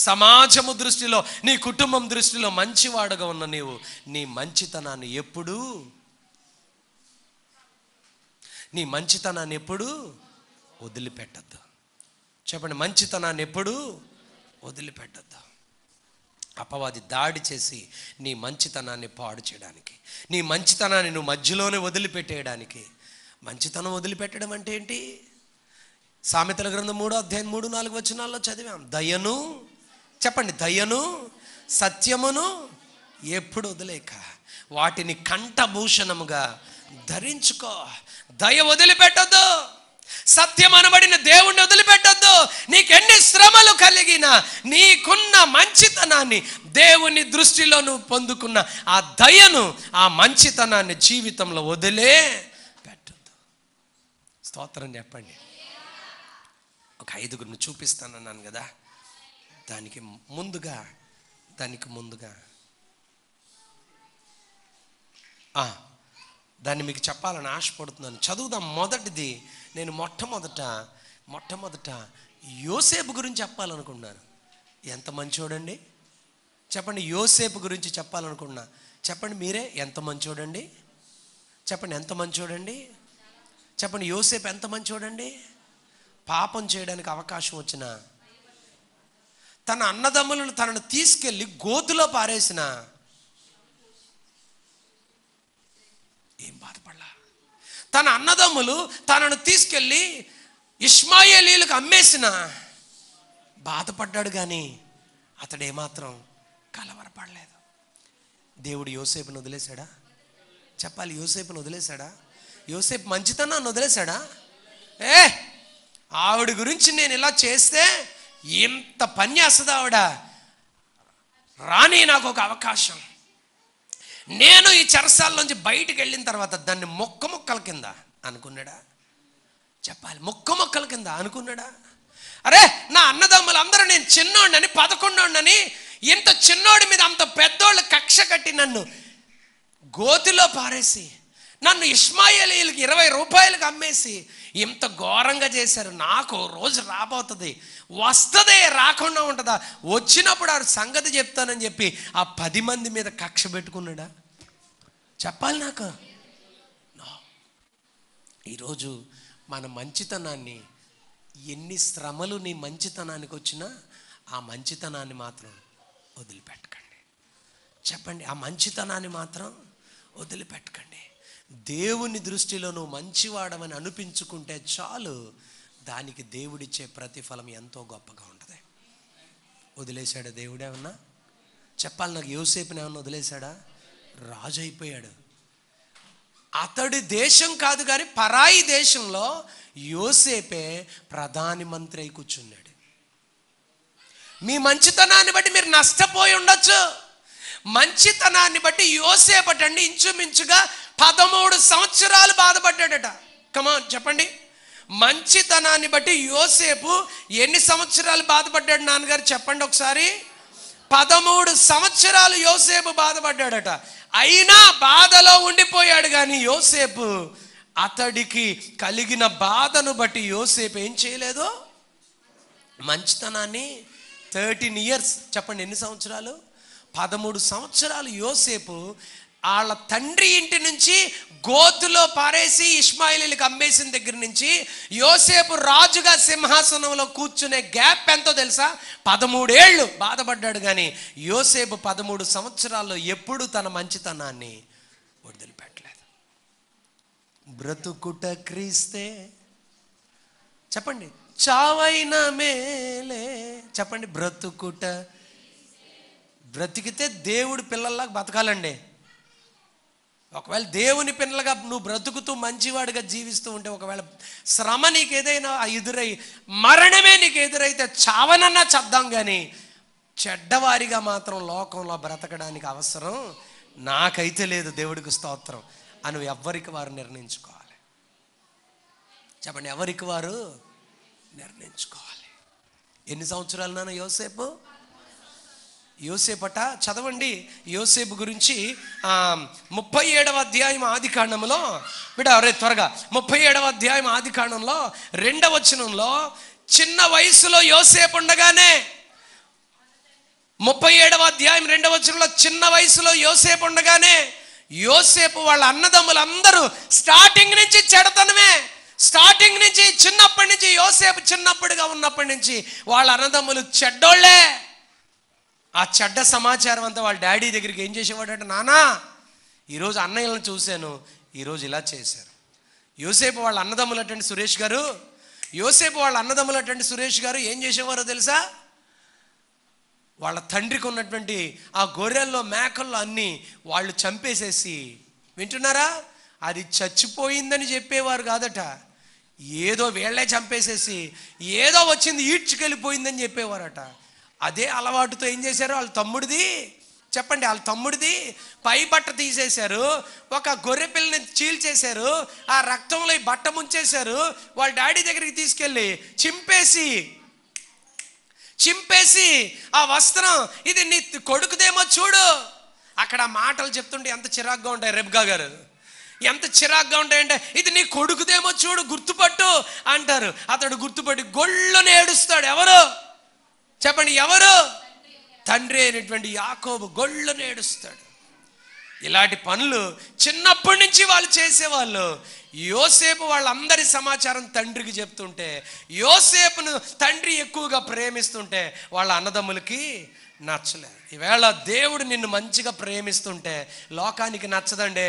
సమాజము దృష్టిలో, నీ కుటుంబం దృష్టిలో మంచివాడుగా ఉన్న నీవు, నీ మంచితనాన్ని ఎప్పుడూ వదిలిపెట్టద్దు. చెప్పండి, మంచితనాన్ని ఎప్పుడూ వదిలిపెట్టద్దు. అపవాది దాడి చేసి నీ మంచితనాన్ని పాడు చేయడానికి, నీ మంచితనాన్ని నువ్వు మధ్యలోనే వదిలిపెట్టేయడానికి. మంచితనం వదిలిపెట్టడం అంటే ఏంటి? సామెతల గ్రంథం 3వ అధ్యాయం 3-4 వచనాల్లో చదివాం. దయను, చెప్పండి, దయను సత్యమును ఎప్పుడు వదిలేక వాటిని కంఠభూషణముగా ధరించుకో. దయ వదిలిపెట్టద్దు, సత్యం అనబడిన దేవుణ్ణి వదిలిపెట్టద్దు. నీకెన్ని శ్రమలు కలిగినా నీకున్న మంచితనాన్ని, దేవుని దృష్టిలో నువ్వు పొందుకున్న ఆ దయను, ఆ మంచితనాన్ని జీవితంలో వదిలే పెట్టద్దు. స్తోత్రం చెప్పండి. ఒక 5గురిని చూపిస్తానన్నాను కదా, దానికి ముందుగా దాన్ని మీకు చెప్పాలని ఆశపడుతున్నాను. చదువుదాం. మొదటిది, నేను మొట్టమొదట యోసేపు గురించి చెప్పాలనుకున్నాను. ఎంత మంచోడండి చెప్పండి. యోసేపు గురించి చెప్పాలనుకున్నా. చెప్పండి మీరే, ఎంత మంచోడండి చెప్పండి. ఎంత మంచోడండి చెప్పండి. యోసేపు ఎంత మంచోడండి. పాపం చేయడానికి అవకాశం వచ్చిన, తన అన్నదమ్ములను తనను తీసుకెళ్ళి గోతులో పారేసిన ఏం బాధపడలా. తన అన్నదమ్ములు తనను తీసుకెళ్ళి ఇష్మాయేలీలకు అమ్మేసిన బాధపడ్డాడు, కానీ అతడు ఏమాత్రం కలవరపడలేదు. దేవుడు యోసేపును వదిలేశాడా చెప్పాలి. యోసేపును వదిలేశాడా? యోసేపు మంచితనాన్ని వదిలేశాడా? ఆవిడ గురించి నేను ఇలా చేస్తే ఎంత పని చేస్తుంది ఆవిడ, రాని నాకు ఒక అవకాశం, నేను ఈ చెరసాల్లోంచి బయటికి వెళ్ళిన తర్వాత దాన్ని మొక్కల కింద అనుకున్నాడా చెప్పాలి. మొక్కల కింద అనుకున్నాడా? అరే నా అన్నదమ్ములు అందరూ నేను చిన్నోడిని 11 ఇంత చిన్నోడి మీద అంత పెద్దోళ్ళు కక్ష కట్టి నన్ను గోతిలో పారేసి, నన్ను ఇష్మాయేలీయులకి 20 రూపాయలకు అమ్మేసి ఇంత ఘోరంగా చేశారు. నాకు రోజు రాబోతుంది, వస్తుందే, రాకుండా ఉంటుందా, వచ్చినప్పుడు ఆ సంగతి చెప్తానని చెప్పి ఆ 10 మంది మీద కక్ష పెట్టుకున్నాడా చెప్పాలి నాకు. ఈరోజు మన మంచితనాన్ని, ఎన్ని శ్రమలు నీ మంచితనానికి వచ్చినా ఆ మంచితనాన్ని మాత్రం వదిలిపెట్టకండి చెప్పండి. ఆ మంచితనాన్ని మాత్రం వదిలిపెట్టకండి. దేవుని దృష్టిలో నువ్వు మంచివాడమని అనిపించుకుంటే చాలు, దానికి దేవుడిచ్చే ప్రతిఫలం ఎంతో గొప్పగా ఉంటుంది. వదిలేశాడా దేవుడు ఏమన్నా చెప్పాలి నాకు. యోసేపుని ఏమన్నా వదిలేశాడా? రాజు అయిపోయాడు. అతడి దేశం కాదు కానీ పరాయి దేశంలో యోసేపే ప్రధాని మంత్రి అయి కూర్చున్నాడు. మీ మంచితనాన్ని బట్టి మీరు నష్టపోయి ఉండొచ్చు. మంచితనాన్ని బట్టి యోసేపటండి ఇంచుమించుగా 13 సంవత్సరాలు బాధపడ్డాడట. కమాన్ చెప్పండి. మంచితనాన్ని బట్టి యోసేపు ఎన్ని సంవత్సరాలు బాధపడ్డాడు నాన్నగారు చెప్పండి ఒకసారి. 13 సంవత్సరాలు యోసేపు బాధపడ్డాడట. అయినా బాధలో ఉండిపోయాడు. కానీ యోసేపు, అతడికి కలిగిన బాధను బట్టి యోసేపు ఏం చేయలేదు, మంచితనాన్ని 13 years చెప్పండి ఎన్ని సంవత్సరాలు, 13 సంవత్సరాలు యోసేపు వాళ్ళ తండ్రి ఇంటి నుంచి గోతులో పారేసి ఇష్మాయేలీలకు అమ్మేసిన దగ్గర నుంచి యోసేపు రాజుగా సింహాసనంలో కూర్చునే గ్యాప్ ఎంతో తెలుసా? 13 ఏళ్ళు బాధపడ్డాడు. కానీ యోసేపు 13 సంవత్సరాల్లో ఎప్పుడు తన మంచితనాన్ని వదిలిపెట్టలేదు. బ్రతుకుట క్రీస్తే చెప్పండి, చావైన మేలే చెప్పండి. బ్రతికితే దేవుడి పిల్లల్లాగా బతకాలండి. ఒకవేళ దేవుని పిల్లలుగా నువ్వు బ్రతుకుతూ మంచివాడిగా జీవిస్తూ ఉంటే, ఒకవేళ శ్రమ నీకు ఏదైనా ఎదురై, మరణమే నీకు ఎదురైతే చావనన్నా చద్దాం, కానీ చెడ్డవారిగా మాత్రం లోకంలో బ్రతకడానికి అవసరం నాకైతే లేదు, దేవుడికి స్తోత్రం అని ఎవరికి వారు నిర్ణయించుకోవాలి. చెప్పండి, ఎవరికి వారు నిర్ణయించుకోవాలి. ఎన్ని సంవత్సరాలు నాన్న యోసేపట చదవండి. యోసేపు గురించి 37వ అధ్యాయం ఆదికాండంలో త్వరగా 37వ అధ్యాయం ఆదికాండంలో 2వ వచనంలో, చిన్న వయసులో యోసేపు ఉండగానే 37వ అధ్యాయం 2వ వచనంలో చిన్న వయసులో యోసేపు ఉండగానే యోసేపు వాళ్ళ అన్నదమ్ములందరూ స్టార్టింగ్ నుంచి చెడతనమే. స్టార్టింగ్ నుంచి చిన్నప్పటి నుంచి యోసేపు చిన్నప్పుడుగా ఉన్నప్పటి నుంచి వాళ్ళ అన్నదమ్ములు చెడ్డోళ్లే. ఆ చెడ్డ సమాచారం అంతా వాళ్ళ డాడీ దగ్గరికి ఏం చేసేవాడంటే, నానా ఈరోజు అన్నయ్యలను చూశాను, ఈరోజు ఇలా చేశారు. యోసేపు వాళ్ళ అన్నదమ్ములు అటండి సురేష్ గారు ఏం చేసేవారో తెలుసా? వాళ్ళ తండ్రికి ఉన్నటువంటి ఆ గొర్రెల్లో మేకల్లో అన్నీ వాళ్ళు చంపేసేసి, వింటున్నారా, అది చచ్చిపోయిందని చెప్పేవారు కాదట, ఏదో వీళ్ళే చంపేసేసి ఏదో వచ్చింది ఈడ్చుకెళ్ళిపోయిందని చెప్పేవారట. అదే అలవాటుతో ఏం చేశారు, వాళ్ళ తమ్ముడిది పై బట్ట తీసేశారు, ఒక గొర్రె పిల్లని చీల్చేశారు, ఆ రక్తంలో ఈ బట్ట ముంచేశారు, వాళ్ళ డాడీ దగ్గరికి తీసుకెళ్ళి చింపేసి ఆ వస్త్రం, ఇది నీ కొడుకుదేమో చూడు. అక్కడ మాటలు చెప్తుంటే ఎంత చిరాగ్గా ఉంటాయి. రెబ్కా గారు, ఎంత చిరాగ్గా ఉంటాయంటే, ఇది నీ కొడుకుదేమో చూడు గుర్తుపట్టు అంటారు. అతడు గుర్తుపట్టి గొళ్ళని ఏడుస్తాడు. ఎవరు చెప్పండి? ఎవరు? తండ్రి అయినటువంటి యాకోబు గొళ్ళని ఏడుస్తాడు. ఇలాంటి పనులు చిన్నప్పటి నుంచి వాళ్ళు చేసేవాళ్ళు. యోసేపు వాళ్ళందరి సమాచారం తండ్రికి చెప్తుంటే, యోసేపును తండ్రి ఎక్కువగా ప్రేమిస్తుంటే వాళ్ళ అన్నదమ్ములకి నచ్చలే. ఈవేళ దేవుడు నిన్ను మంచిగా ప్రేమిస్తుంటే లోకానికి నచ్చదండి,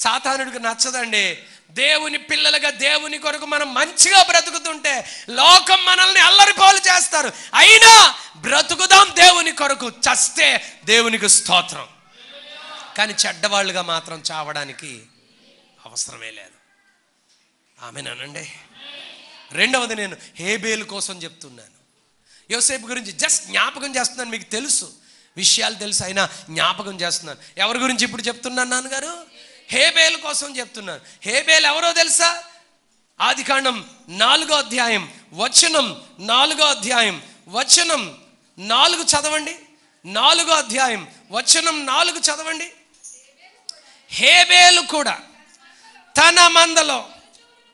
సాతానుడికి నచ్చదండి. దేవుని పిల్లలుగా దేవుని కొరకు మనం మంచిగా బ్రతుకుతుంటే లోకం మనల్ని అల్లరిపాలు చేస్తారు. అయినా బ్రతుకుదాం దేవుని కొరకు, చస్తే దేవునికి స్తోత్రం. కానీ చెడ్డవాళ్ళుగా మాత్రం చావడానికి అవసరమే లేదు. ఆమేనండి. రెండవది, నేను హేబేలు కోసం చెప్తున్నాను. యోసేపు గురించి జస్ట్ జ్ఞాపకం చేస్తున్నాను. మీకు తెలుసు, విషయాలు తెలుసు, అయినా జ్ఞాపకం చేస్తున్నాను. ఎవరి గురించి ఇప్పుడు చెప్తున్నాను నాన్నగారు? హేబేలు కోసం చెప్తున్నాను. హేబేలు ఎవరో తెలుసా? ఆదికాండం 4వ అధ్యాయం వచనం 4వ అధ్యాయం వచనం 4 చదవండి. 4వ అధ్యాయం వచనం 4 చదవండి. హేబేలు కూడా తన మందలో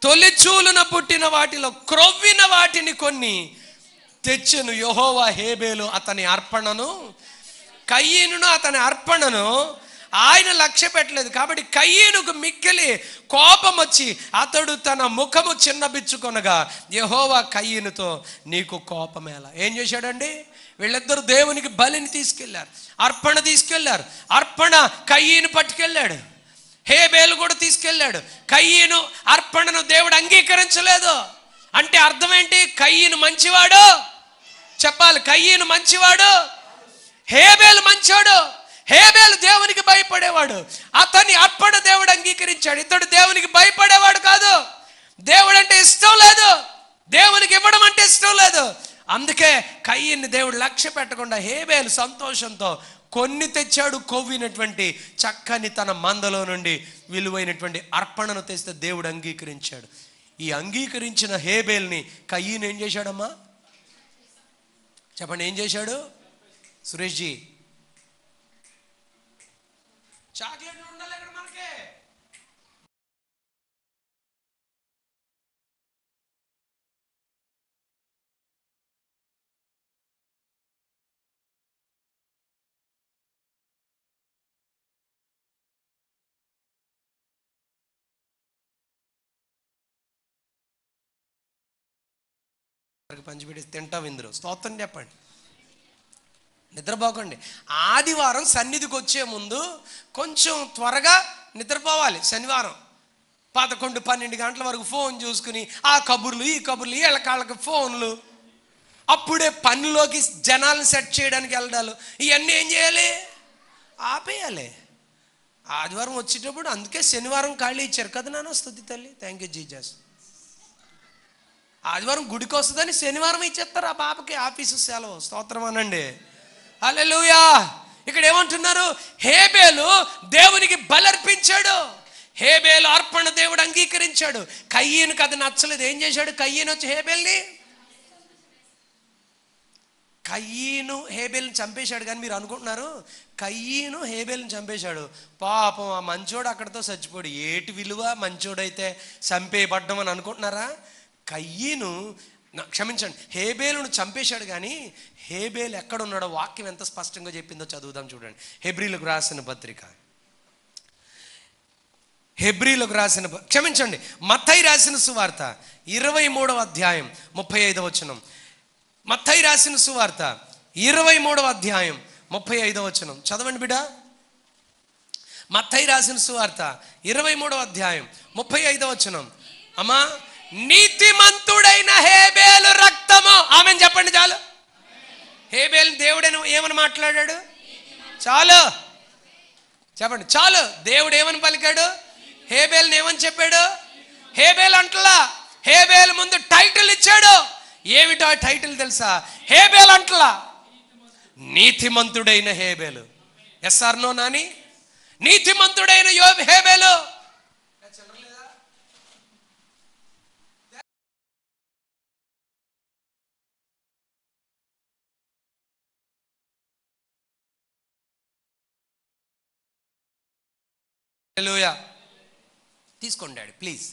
తొలిచూలున పుట్టిన వాటిలో క్రొవ్విన వాటిని కొన్ని తెచ్చెను. యెహోవా హేబేలు అతని అర్పణను, కయీనును అతని అర్పణను ఆయన లక్ష్య పెట్టలేదు. కాబట్టి కయీనుకు మిక్కిలి కోపం వచ్చి అతడు తన ముఖము చిన్నబిచ్చుకొనగా యెహోవా కయీనుతో, నీకు కోపమేలా? ఏం చేశాడండి? వీళ్ళిద్దరు దేవునికి బలిని తీసుకెళ్లారు, అర్పణ తీసుకెళ్లారు. అర్పణ కయీను పట్టుకెళ్ళాడు, హేబేలు కూడా తీసుకెళ్ళాడు. కయీను అర్పణను దేవుడు అంగీకరించలేదు. అంటే అర్థం ఏంటి? కయీను మంచివాడు. చెప్పాలి, కయీను మంచివాడు, హేబేలు మంచివాడు. హేబేలు దేవునికి భయపడేవాడు, అతని అర్పణ దేవుడు అంగీకరించాడు. ఇతడు దేవునికి భయపడేవాడు కాదు, దేవుడు అంటే ఇష్టం లేదు, దేవునికి ఇవ్వడం అంటే ఇష్టం లేదు. అందుకే కయీన్ని దేవుడు లక్ష్య పెట్టకుండా హేబేలు సంతోషంతో కొన్ని తెచ్చాడు. కొవ్వినటువంటి చక్కని తన మందలో నుండి విలువైనటువంటి అర్పణను తెస్తే దేవుడు అంగీకరించాడు. ఈ అంగీకరించిన హేబేల్ని కయీను ఏం చేశాడమ్మా? చెప్పండి, ఏం చేశాడు? సురేష్ జీ, చాక్లెట్ ఉండాలి ఇక్కడ మనకి. పంచిపెట్టి తింటాం ఇందులో. స్తోత్రం చెప్పండి. నిద్రపోకండి. ఆదివారం సన్నిధికి వచ్చే ముందు కొంచెం త్వరగా నిద్రపోవాలి. శనివారం 11-12 గంటల వరకు ఫోన్ చూసుకుని ఆ కబుర్లు ఈ కబుర్లు, వీళ్ళ కాళ్ళకి ఫోన్లు, అప్పుడే పనిలోకి జనాలను సెట్ చేయడానికి వెళ్ళడాలు, ఇవన్నీ ఏం చేయాలి? ఆపేయాలి. ఆదివారం వచ్చేటప్పుడు అందుకే శనివారం ఖాళీ ఇచ్చారు కదా నాన్న. స్తుతి తల్లి, థ్యాంక్ యూ జీజస్. ఆదివారం గుడికి వస్తుందని శనివారం ఇచ్చేస్తారు ఆ పాపకి, ఆఫీసు సెలవు. స్తోత్రం అనండి. హల్లెలూయా. ఇక్కడ ఏమంటున్నారు? హేబేలు దేవునికి బలర్పించాడు. హేబేలు అర్పణ దేవుడు అంగీకరించాడు. కయీనుకి అది నచ్చలేదు. ఏం చేశాడు? కయీను వచ్చి కయీను హేబేల్ని చంపేశాడు. కానీ మీరు అనుకుంటున్నారు కయీను హేబేల్ని చంపేశాడు, పాపం ఆ మంచోడు అక్కడితో చచ్చిపోడు, ఏటి విలువ మంచోడైతే చంపేయబడ్డం అని అనుకుంటున్నారా? కయీను, క్షమించండి, హేబేలును చంపేశాడు. కానీ హేబేలు ఎక్కడున్నాడో వాక్యం ఎంత స్పష్టంగా చెప్పిందో చదువుదాం చూడండి. హెబ్రీలకు రాసిన పత్రిక, క్షమించండి, మత్తయి రాసిన సువార్త 23వ అధ్యాయం 35వ వచనం. మత్తయి రాసిన సువార్త 23వ అధ్యాయం 35వ వచనం చదవండి బిడ్డ. మత్తయి రాసిన సువార్త 23వ అధ్యాయం 35వ వచనం. అమ్మా, నీతిమంతుడైన హేబేలు రక్తము, ఆమెను చెప్పండి చాలు. హేబేలు దేవుడని ఏమని మాట్లాడాడు? చాలు చెప్పండి, చాలు. దేవుడు ఏమని పలికాడు? హేబేల్ని ఏమని చెప్పాడు? హేబేలు అంటలా, హేబేలు ముందు టైటిల్ ఇచ్చాడు. ఏమిటో టైటిల్ తెలుసా? హేబేలు అంటలా, నీతిమంతుడైన హేబేలు. Yes or no Nani? నీతిమంతుడైన హేబేలు. హల్లెలూయా. తీసుకోండి డాడీ ప్లీజ్,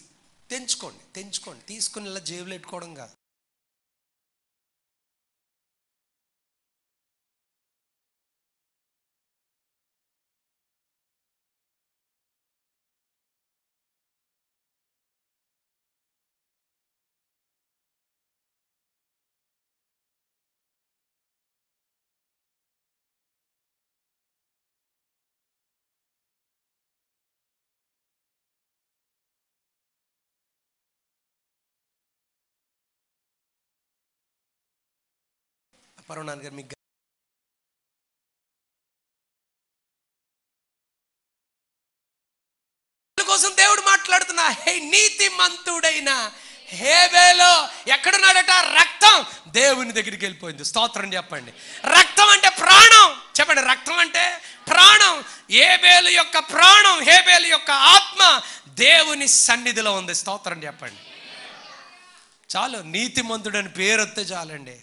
తెంచుకోండి. తీసుకుని ఇలా జేబులో పెట్టుకోవడం కాదు. పరవనాన్న గారు మీకు కోసం దేవుడు మాట్లాడుతున్నా. హే నీతిమంతుడైన హేబేలు ఎక్కడున్నాడట? రక్తం దేవుని దగ్గరికి వెళ్ళిపోయింది. స్తోత్రం చెప్పండి. రక్తం అంటే ప్రాణం. చెప్పండి, రక్తం అంటే ప్రాణం. హేబేలు యొక్క ప్రాణం, హేబేలు యొక్క ఆత్మ దేవుని సన్నిధిలో ఉంది. స్తోత్రం చెప్పండి. చాలు, నీతిమంతుడని పేరు వస్తే చాలండి.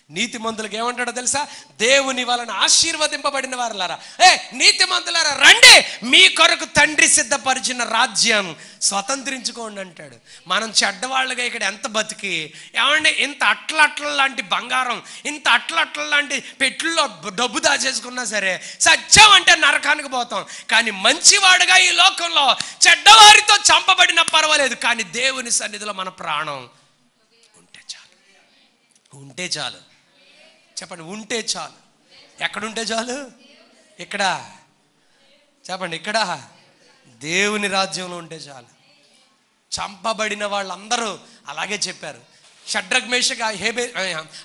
నీతిమంతులకు ఏమంటాడో తెలుసా? దేవుని వలన ఆశీర్వదింపబడిన వారులారా, నీతిమంతులారా రండి, మీ కొరకు తండ్రి సిద్ధపరిచిన రాజ్యం స్వతంత్రించుకోండి అంటాడు. మనం చెడ్డవాళ్ళుగా ఇక్కడ ఎంత బతికి ఏమండి, ఇంత అట్ల లాంటి బంగారం, ఇంత అట్ల లాంటి పెట్టుల్లో డబ్బు దాచేసుకున్నా సరే సత్యం అంటే నరకానికి పోతాం. కానీ మంచివాడుగా ఈ లోకంలో చెడ్డవారితో చంపబడినా పర్వాలేదు, కానీ దేవుని సన్నిధిలో మన ప్రాణం ఉంటే చాలు. చెప్పండి, ఉంటే చాలు. ఎక్కడుంటే చాలు? ఇక్కడ. చెప్పండి, ఇక్కడ దేవుని రాజ్యంలో ఉంటే చాలు. చంపబడిన వాళ్ళందరూ అలాగే చెప్పారు. షడ్రక్ మేషక్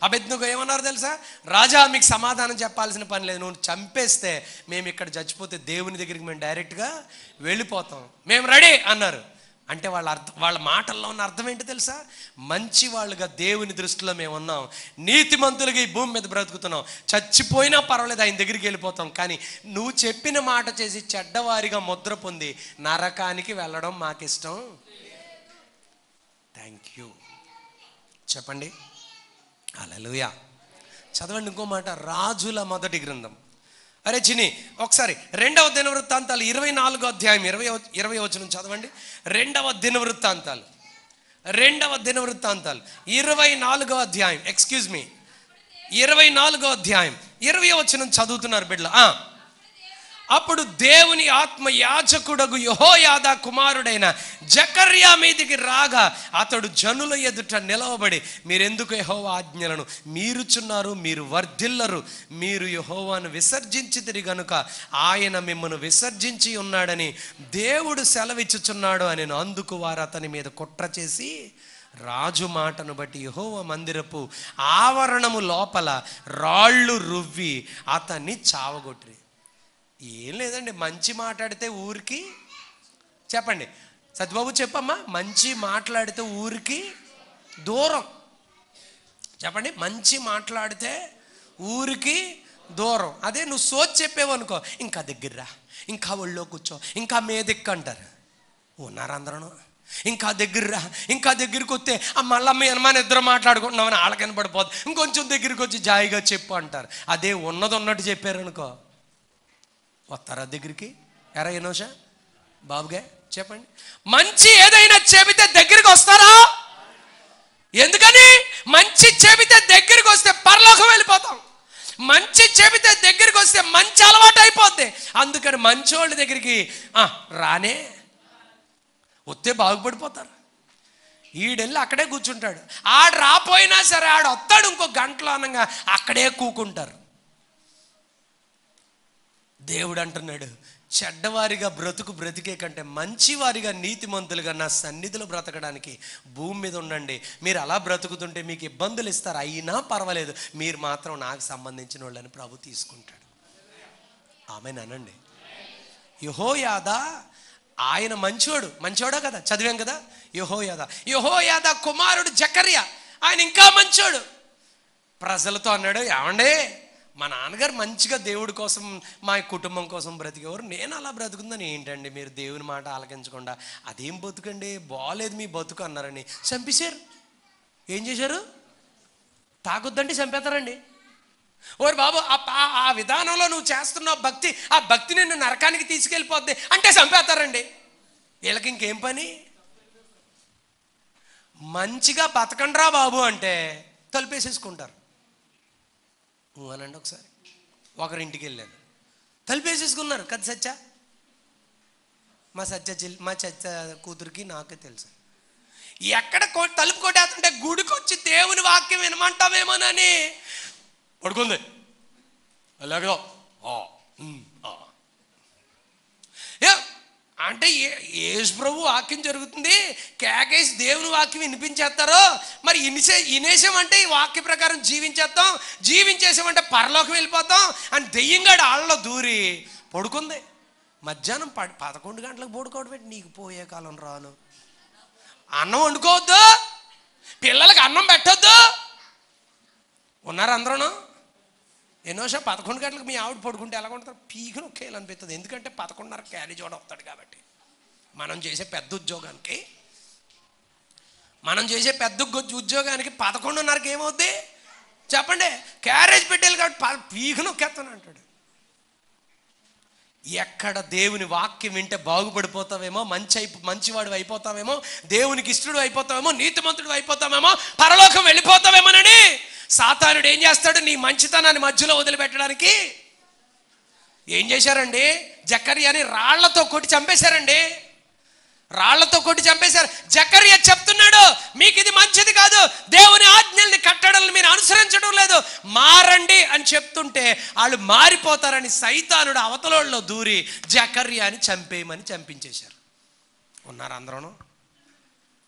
అబేద్నెగో ఏమన్నారు తెలుసా? రాజా, మీకు సమాధానం చెప్పాల్సిన పని లేదు, నువ్వు చంపేస్తే మేము ఇక్కడ చచ్చిపోతే దేవుని దగ్గరికి మేము డైరెక్ట్గా వెళ్ళిపోతాం, మేము రెడీ అన్నారు. అంటే వాళ్ళ మాటల్లో ఉన్న అర్థం ఏంటి తెలుసా? మంచి వాళ్ళుగా దేవుని దృష్టిలో మేము ఉన్నాం, నీతిమంతులుగా ఈ భూమి మీద బ్రతుకుతున్నాం, చచ్చిపోయినా పర్వాలేదు ఆయన దగ్గరికి వెళ్ళిపోతాం. కానీ నువ్వు చెప్పిన మాట చేసి చెడ్డవారిగా ముద్ర పొంది నరకానికి వెళ్ళడం మాకిష్టం. Thank you. చెప్పండి హల్లెలూయా. చదవండి ఇంకో మాట, రాజుల మొదటి గ్రంథం. అరే చిన్ని, ఒకసారి 2వ దినవృత్తాంతాలు 24వ అధ్యాయం 20వ వచనం చదవండి. 2వ దినవృత్తాంతాలు 24వ అధ్యాయం, 24వ అధ్యాయం 20వ వచనం చదువుతున్నారు బిడ్డలు. అప్పుడు దేవుని ఆత్మ యాజకుడగు యెహోయాదా కుమారుడైన జకర్యా మీదికి రాగా అతడు జనుల ఎదుట నిలవబడి, మీరెందుకు యెహోవా ఆజ్ఞలను మీరుచున్నారు, మీరు వర్ధిల్లరు, మీరు యెహోవాను విసర్జించితిరి గనుక ఆయన మిమ్మల్ని విసర్జించి ఉన్నాడని దేవుడు సెలవిచ్చుచున్నాడు అని. అందుకు వారు అతని మీద కుట్ర చేసి రాజు మాటను బట్టి యెహోవా మందిరపు ఆవరణము లోపల రాళ్ళు రువ్వి అతన్ని చావగొట్టిరి. ఏం లేదండి, మంచి మాట్లాడితే ఊరికి, చెప్పండి సత్యబాబు చెప్పమ్మా, మంచి మాట్లాడితే ఊరికి దూరం. చెప్పండి, మంచి మాట్లాడితే ఊరికి దూరం. అదే నువ్వు సోచి చెప్పేవనుకో, ఇంకా దగ్గర్రా, ఇంకా ఒళ్ళో కూర్చో, ఇంకా మీదెక్కు అంటారు. ఉన్నారు అందరూ. ఇంకా దగ్గర్రా, ఇంకా దగ్గరికి వస్తే మళ్ళీ మన ఇద్దరు మాట్లాడుకుంటున్నామని వాళ్ళకి కనపడిపోద్ది, ఇంకొంచెం దగ్గరికి వచ్చి జాయిగా చెప్పు అంటారు. అదే ఉన్నది ఉన్నట్టు చెప్పారనుకో, వస్తారా దగ్గరికి? ఎరా ఎనోషా బాబుగా చెప్పండి, మంచి ఏదైనా చెబితే దగ్గరికి వస్తారా? ఎందుకని? మంచి చెబితే దగ్గరికి వస్తే పరలోకం వెళ్ళిపోతాం. మంచి చెబితే దగ్గరికి వస్తే మంచి అలవాటు అయిపోద్ది. అందుకని మంచోళ్ళ దగ్గరికి రానే వస్తే బాగుపడిపోతారు. ఈడెళ్ళి అక్కడే కూర్చుంటాడు, ఆడు రాపోయినా సరే ఆడు వస్తాడు ఇంకో గంటలో అనగా అక్కడే కూకుంటారు. దేవుడు అంటున్నాడు, చెడ్డవారిగా బ్రతికే కంటే మంచివారిగా నీతిమంతులుగా నా సన్నిధిలో బ్రతకడానికి భూమి మీద ఉండండి. మీరు అలా బ్రతుకుతుంటే మీకు ఇబ్బందులు ఇస్తారు, అయినా పర్వాలేదు, మీరు మాత్రం నాకు సంబంధించిన వాళ్ళని ప్రభు తీసుకుంటాడు. ఆమేనండి. యెహోయాదా ఆయన మంచోడా కదా, చదివాం కదా. యెహోయాదా కుమారుడు జకర్యా ఆయన ఇంకా మంచోడు. ప్రజలతో అన్నాడు, ఏమండే మా నాన్నగారు మంచిగా దేవుడి కోసం మా కుటుంబం కోసం బ్రతికేవారు, నేను అలా బ్రతుకుందని ఏంటండి మీరు దేవుని మాట ఆలకించకుండా? అదేం బతుకండి, బాగోలేదు మీ బతుకు అన్నారని చంపేశారు. ఏం చేశారు? తాగొద్దంటే చంపేస్తారండి. ఓరు బాబు, ఆ విధానంలో నువ్వు చేస్తున్నావు భక్తి, ఆ భక్తి నిన్ను నరకానికి తీసుకెళ్ళిపోద్ది అంటే చంపేస్తారండి. వీళ్ళకి ఇంకేం పని? మంచిగా బతకండ్రా బాబు అంటే తలుపేసేసుకుంటారు. అనండి ఒకసారి. ఒకరింటికి వెళ్ళాను, తలుపేసేసుకున్నారు కదా సత్య. మా సత్య కూతురికి నాకే తెలుసు. ఎక్కడ తలుపు కొట్టేస్తుంటే గుడికి వచ్చి దేవుని వాక్యం వినమంటావేమోనని పడుకుంది. అలాగే అంటే యేసు ప్రభు వాక్యం జరుగుతుంది, కేకేసి దేవుని వాక్యం వినిపించేస్తారో మరి ఇనేసామంటే ఈ వాక్య ప్రకారం జీవించేస్తాం, జీవించేసామంటే పరలోకం వెళ్ళిపోతాం అని దెయ్యంగాడు ఆళ్ళలో దూరి పడుకుంది. మధ్యాహ్నం 11 గంటలకు పడుకోవడం పెట్టి నీకు పోయే కాలం రాను. అన్నం వండుకోవద్దు, పిల్లలకి అన్నం పెట్టొద్దు. ఉన్నారు అందరూ. ఎన్నోసారి 11 గంటలకు మీ ఆవిడ పడుకుంటే ఎలా ఉంటారు? పీకును ఒకేలా అనిపిస్తుంది. ఎందుకంటే 11:30 క్యారేజ్ కూడా వస్తాడు కాబట్టి. మనం చేసే పెద్ద ఉద్యోగానికి 11:30కి ఏమవుద్ది చెప్పండి? క్యారేజ్ పెట్టేయాలి కాబట్టి పీకును ఒకేస్తాను అంటాడు. ఎక్కడ దేవుని వాక్యం వింటే బాగుపడిపోతావేమో, మంచివాడు అయిపోతావేమో, దేవునికి ఇష్టడు అయిపోతావేమో, నీతిమంతుడు అయిపోతావేమో, పరలోకం వెళ్ళిపోతావేమోనని సాతానుడు ఏం చేస్తాడు? నీ మంచితనాన్ని మధ్యలో వదిలిపెట్టడానికి ఏం చేశారండి? జకర్యాని రాళ్లతో కొట్టి చంపేశారండి. జకర్యా చెప్తున్నాడు, మీకు ఇది మంచిది కాదు, దేవుని ఆజ్ఞల్ని కట్టడల్ని మీరు అనుసరించడం లేదు, మారండి అని చెప్తుంటే వాళ్ళు మారిపోతారని సైతానుడు అవతలోళ్ళలో దూరి జకర్యాని చంపించేశారు. ఉన్నారు అందరూ.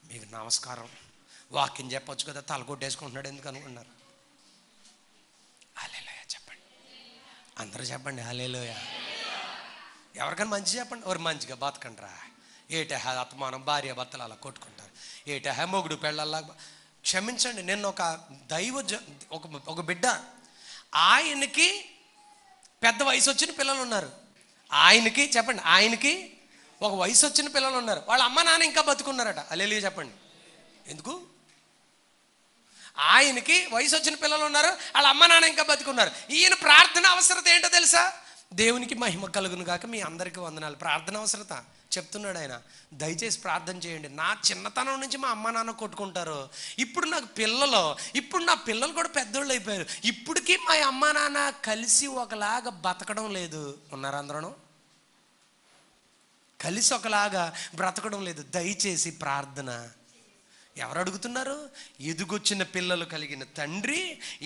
మీకు నమస్కారం, వాక్యం చెప్పొచ్చు కదా, తలకొట్టేసుకుంటున్నాడు ఎందుకు అనుకున్నారు? హల్లెలూయా చెప్పండి, అందరూ చెప్పండి హల్లెలూయా. ఎవరికైనా మంచి చెప్పండి. ఎవరు మంచిగా బతకండిరా. ఏటహ అత్మానం, భార్య భర్తలు అలా కొట్టుకుంటారు. ఏటహ మొగుడు పెళ్ళల్లా. క్షమించండి, నిన్న ఒక ఒక బిడ్డ, ఆయనకి పెద్ద వయసు వచ్చిన పిల్లలు ఉన్నారు. ఆయనకి చెప్పండి, ఆయనకి ఒక వయసు వచ్చిన పిల్లలు ఉన్నారు. వాళ్ళ అమ్మ నాన్న ఇంకా బతుకున్నారట. హల్లెలూయా చెప్పండి. ఎందుకు? ఆయనకి వయసు వచ్చిన పిల్లలు ఉన్నారు, వాళ్ళ అమ్మ నాన్న ఇంకా బతుకున్నారు. ఈయన ప్రార్థన అవసరత ఏంటో తెలుసా? దేవునికి మహిమ కలుగును గాక, మీ అందరికీ వందనాలు. ప్రార్థన అవసరత చెప్తున్నాడు ఆయన. దయచేసి ప్రార్థన చేయండి. నా చిన్నతనం నుంచి మా అమ్మ నాన్న కొట్టుకుంటారు, ఇప్పుడు నాకు పిల్లలు, ఇప్పుడు నా పిల్లలు కూడా పెద్దోళ్ళు అయిపోయారు, ఇప్పటికీ మా అమ్మ నాన్న కలిసి ఒకలాగా బతకడం లేదు. ఉన్నారు అందరూ కలిసి ఒకలాగా బ్రతకడం లేదు. దయచేసి ప్రార్థన. ఎవరు అడుగుతున్నారు? ఎదుగొచ్చిన పిల్లలు కలిగిన తండ్రి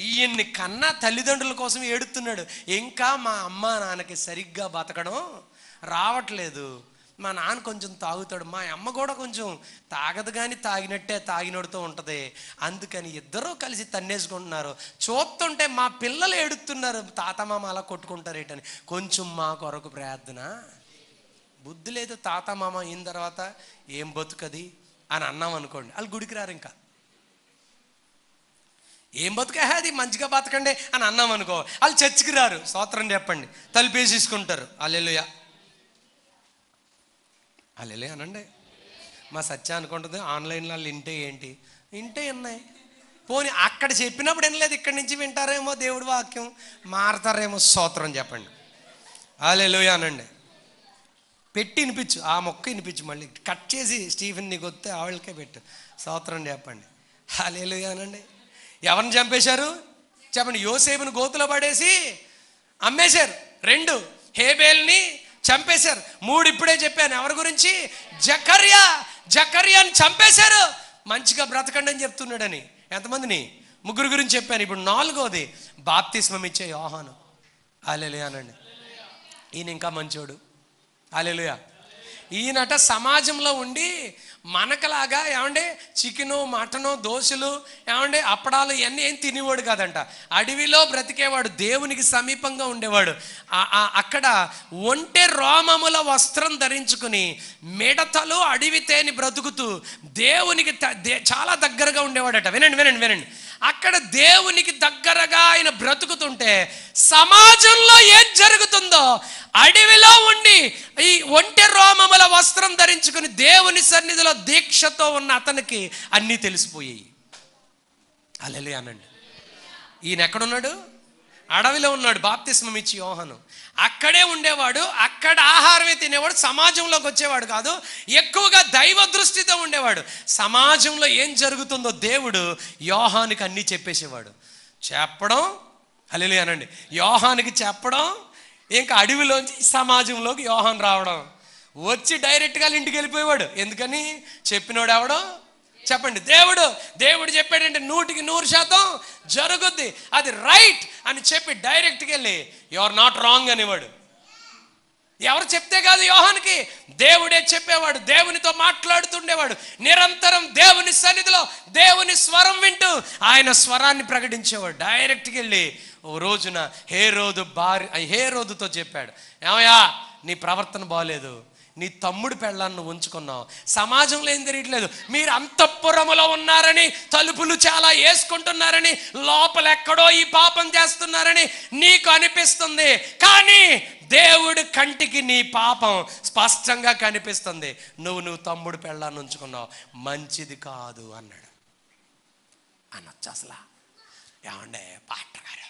ఈయన్ని కన్నా తల్లిదండ్రుల కోసం ఏడుతున్నాడు. ఇంకా మా అమ్మ నాన్నకి సరిగ్గా బతకడం రావట్లేదు. మా నాన్న కొంచెం తాగుతాడు, మా అమ్మ కూడా కొంచెం తాగదు, కానీ తాగినట్టే తాగినోడుతూ ఉంటుంది. అందుకని ఇద్దరూ కలిసి తన్నేసుకుంటున్నారు. చూస్తుంటే మా పిల్లలు ఏడుతున్నారు, తాత మామ అలా కొట్టుకుంటారేటని. కొంచెం మా కొరకు ప్రార్థన. బుద్ధి లేదు. తాత మామ అయిన తర్వాత ఏం బతుకది అని అన్నాం అనుకోండి, వాళ్ళు గుడికి రారు. ఇంకా ఏం బతుకే అది, మంచిగా బతకండి అని అన్నాం అనుకో, వాళ్ళు చర్చికి రారు. స్తోత్రం చెప్పండి. తలుపేసేసుకుంటారు. హల్లెలూయా హల్లెలూయా అనండి. మా సత్య అనుకుంటుంది ఆన్లైన్లో వాళ్ళు ఇంటే ఉన్నాయి. పోనీ అక్కడ చెప్పినప్పుడు వినలేదు, ఇక్కడి నుంచి వింటారేమో దేవుడి వాక్యం, మారతారేమో. స్తోత్రం చెప్పండి. హల్లెలూయా అనండి. పెట్టి వినిపించు, ఆ మొక్క వినిపించు, మళ్ళీ కట్ చేసి స్టీఫెన్ నీకు వస్తే ఆవిడకే పెట్టు. స్తోత్రం చెప్పండి. హల్లెలూయా అనండి. ఎవరిని చంపేశారు చెప్పండి? యోసేపుని గోతులో పడేసి అమ్మేశారు. 2 హేబేల్ని చంపేశారు. 3 ఇప్పుడే చెప్పాను. ఎవరి గురించి? జకర్యాని చంపేశారు. మంచిగా బ్రతకండి అని చెప్తున్నాడని. ఎంతమందిని? 3 గురించి చెప్పాను. ఇప్పుడు 4వది బాప్తిస్మం ఇచ్చే యోహాను. హల్లెలూయా అనండి. ఈయన ఇంకా మంచోడు. హల్లెలూయా. ఈయనట సమాజంలో ఉండి మనకలాగా ఏమంటే చికెను, మటను, దోశలు, ఏమంటే అప్పడాలు ఇవన్నీ ఏం తినేవాడు కాదంట. అడవిలో బ్రతికేవాడు, దేవునికి సమీపంగా ఉండేవాడు. అక్కడ ఒంటె రోమముల వస్త్రం ధరించుకుని మిడతలు అడవి తేని బ్రతుకుతూ దేవునికి చాలా దగ్గరగా ఉండేవాడట. వినండి. అక్కడ దేవునికి దగ్గరగా ఆయన బ్రతుకుతుంటే సమాజంలో ఏం జరుగుతుందో అడవిలో ఉండి ఈ ఒంటె రోమముల వస్త్రం ధరించుకుని దేవుని సన్నిధిలో దీక్షతో ఉన్న అతనికి అన్నీ తెలిసిపోయాయి. హల్లెలూయా అనండి. ఈయన ఎక్కడున్నాడు? అడవిలో ఉన్నాడు బాప్తిస్మం ఇచ్చి యోహాను. అక్కడే ఉండేవాడు, అక్కడ ఆహారమే తినేవాడు, సమాజంలోకి వచ్చేవాడు కాదు. ఎక్కువగా దైవ దృష్టితో ఉండేవాడు. సమాజంలో ఏం జరుగుతుందో దేవుడు యోహానుకి అన్నీ చెప్పేసేవాడు. చెప్పడం, హల్లెలూయా అనండి, యోహానుకి చెప్పడం, ఇంకా అడవిలోంచి సమాజంలోకి యోహాను రావడం, వచ్చి డైరెక్ట్గా ఇంటికి వెళ్ళిపోయేవాడు. ఎందుకని? చెప్పినోడు ఎవడో చెప్పండి, దేవుడు చెప్పాడంటే 100% జరుగుద్ది, అది రైట్ అని చెప్పి డైరెక్ట్గా వెళ్ళి యు ఆర్ నాట్ రాంగ్ అనేవాడు. ఎవరు చెప్తే కాదు యోహానుకి, దేవుడే చెప్పేవాడు. దేవునితో మాట్లాడుతుండేవాడు. నిరంతరం దేవుని సన్నిధిలో దేవుని స్వరం వింటూ ఆయన స్వరాన్ని ప్రకటించేవాడు. డైరెక్ట్గా వెళ్ళి ఓ రోజున హేరోదుతో చెప్పాడు, ఏమయ్యా నీ ప్రవర్తన బాగలేదు, నీ తమ్ముడు పెళ్ళాన్ని ఉంచుకున్నావు, సమాజంలో ఏం తెలియట్లేదు, మీరు అంతఃపురములో ఉన్నారని, తలుపులు చాలా వేసుకుంటున్నారని, లోపల ఎక్కడో ఈ పాపం చేస్తున్నారని నీకు అనిపిస్తుంది, కానీ దేవుడి కంటికి నీ పాపం స్పష్టంగా కనిపిస్తుంది. నువ్వు తమ్ముడు పెళ్ళాన్ని ఉంచుకున్నావు, మంచిది కాదు అన్నాడు. అనొచ్చు అసలు, ఏమండే పాస్టర్ గారు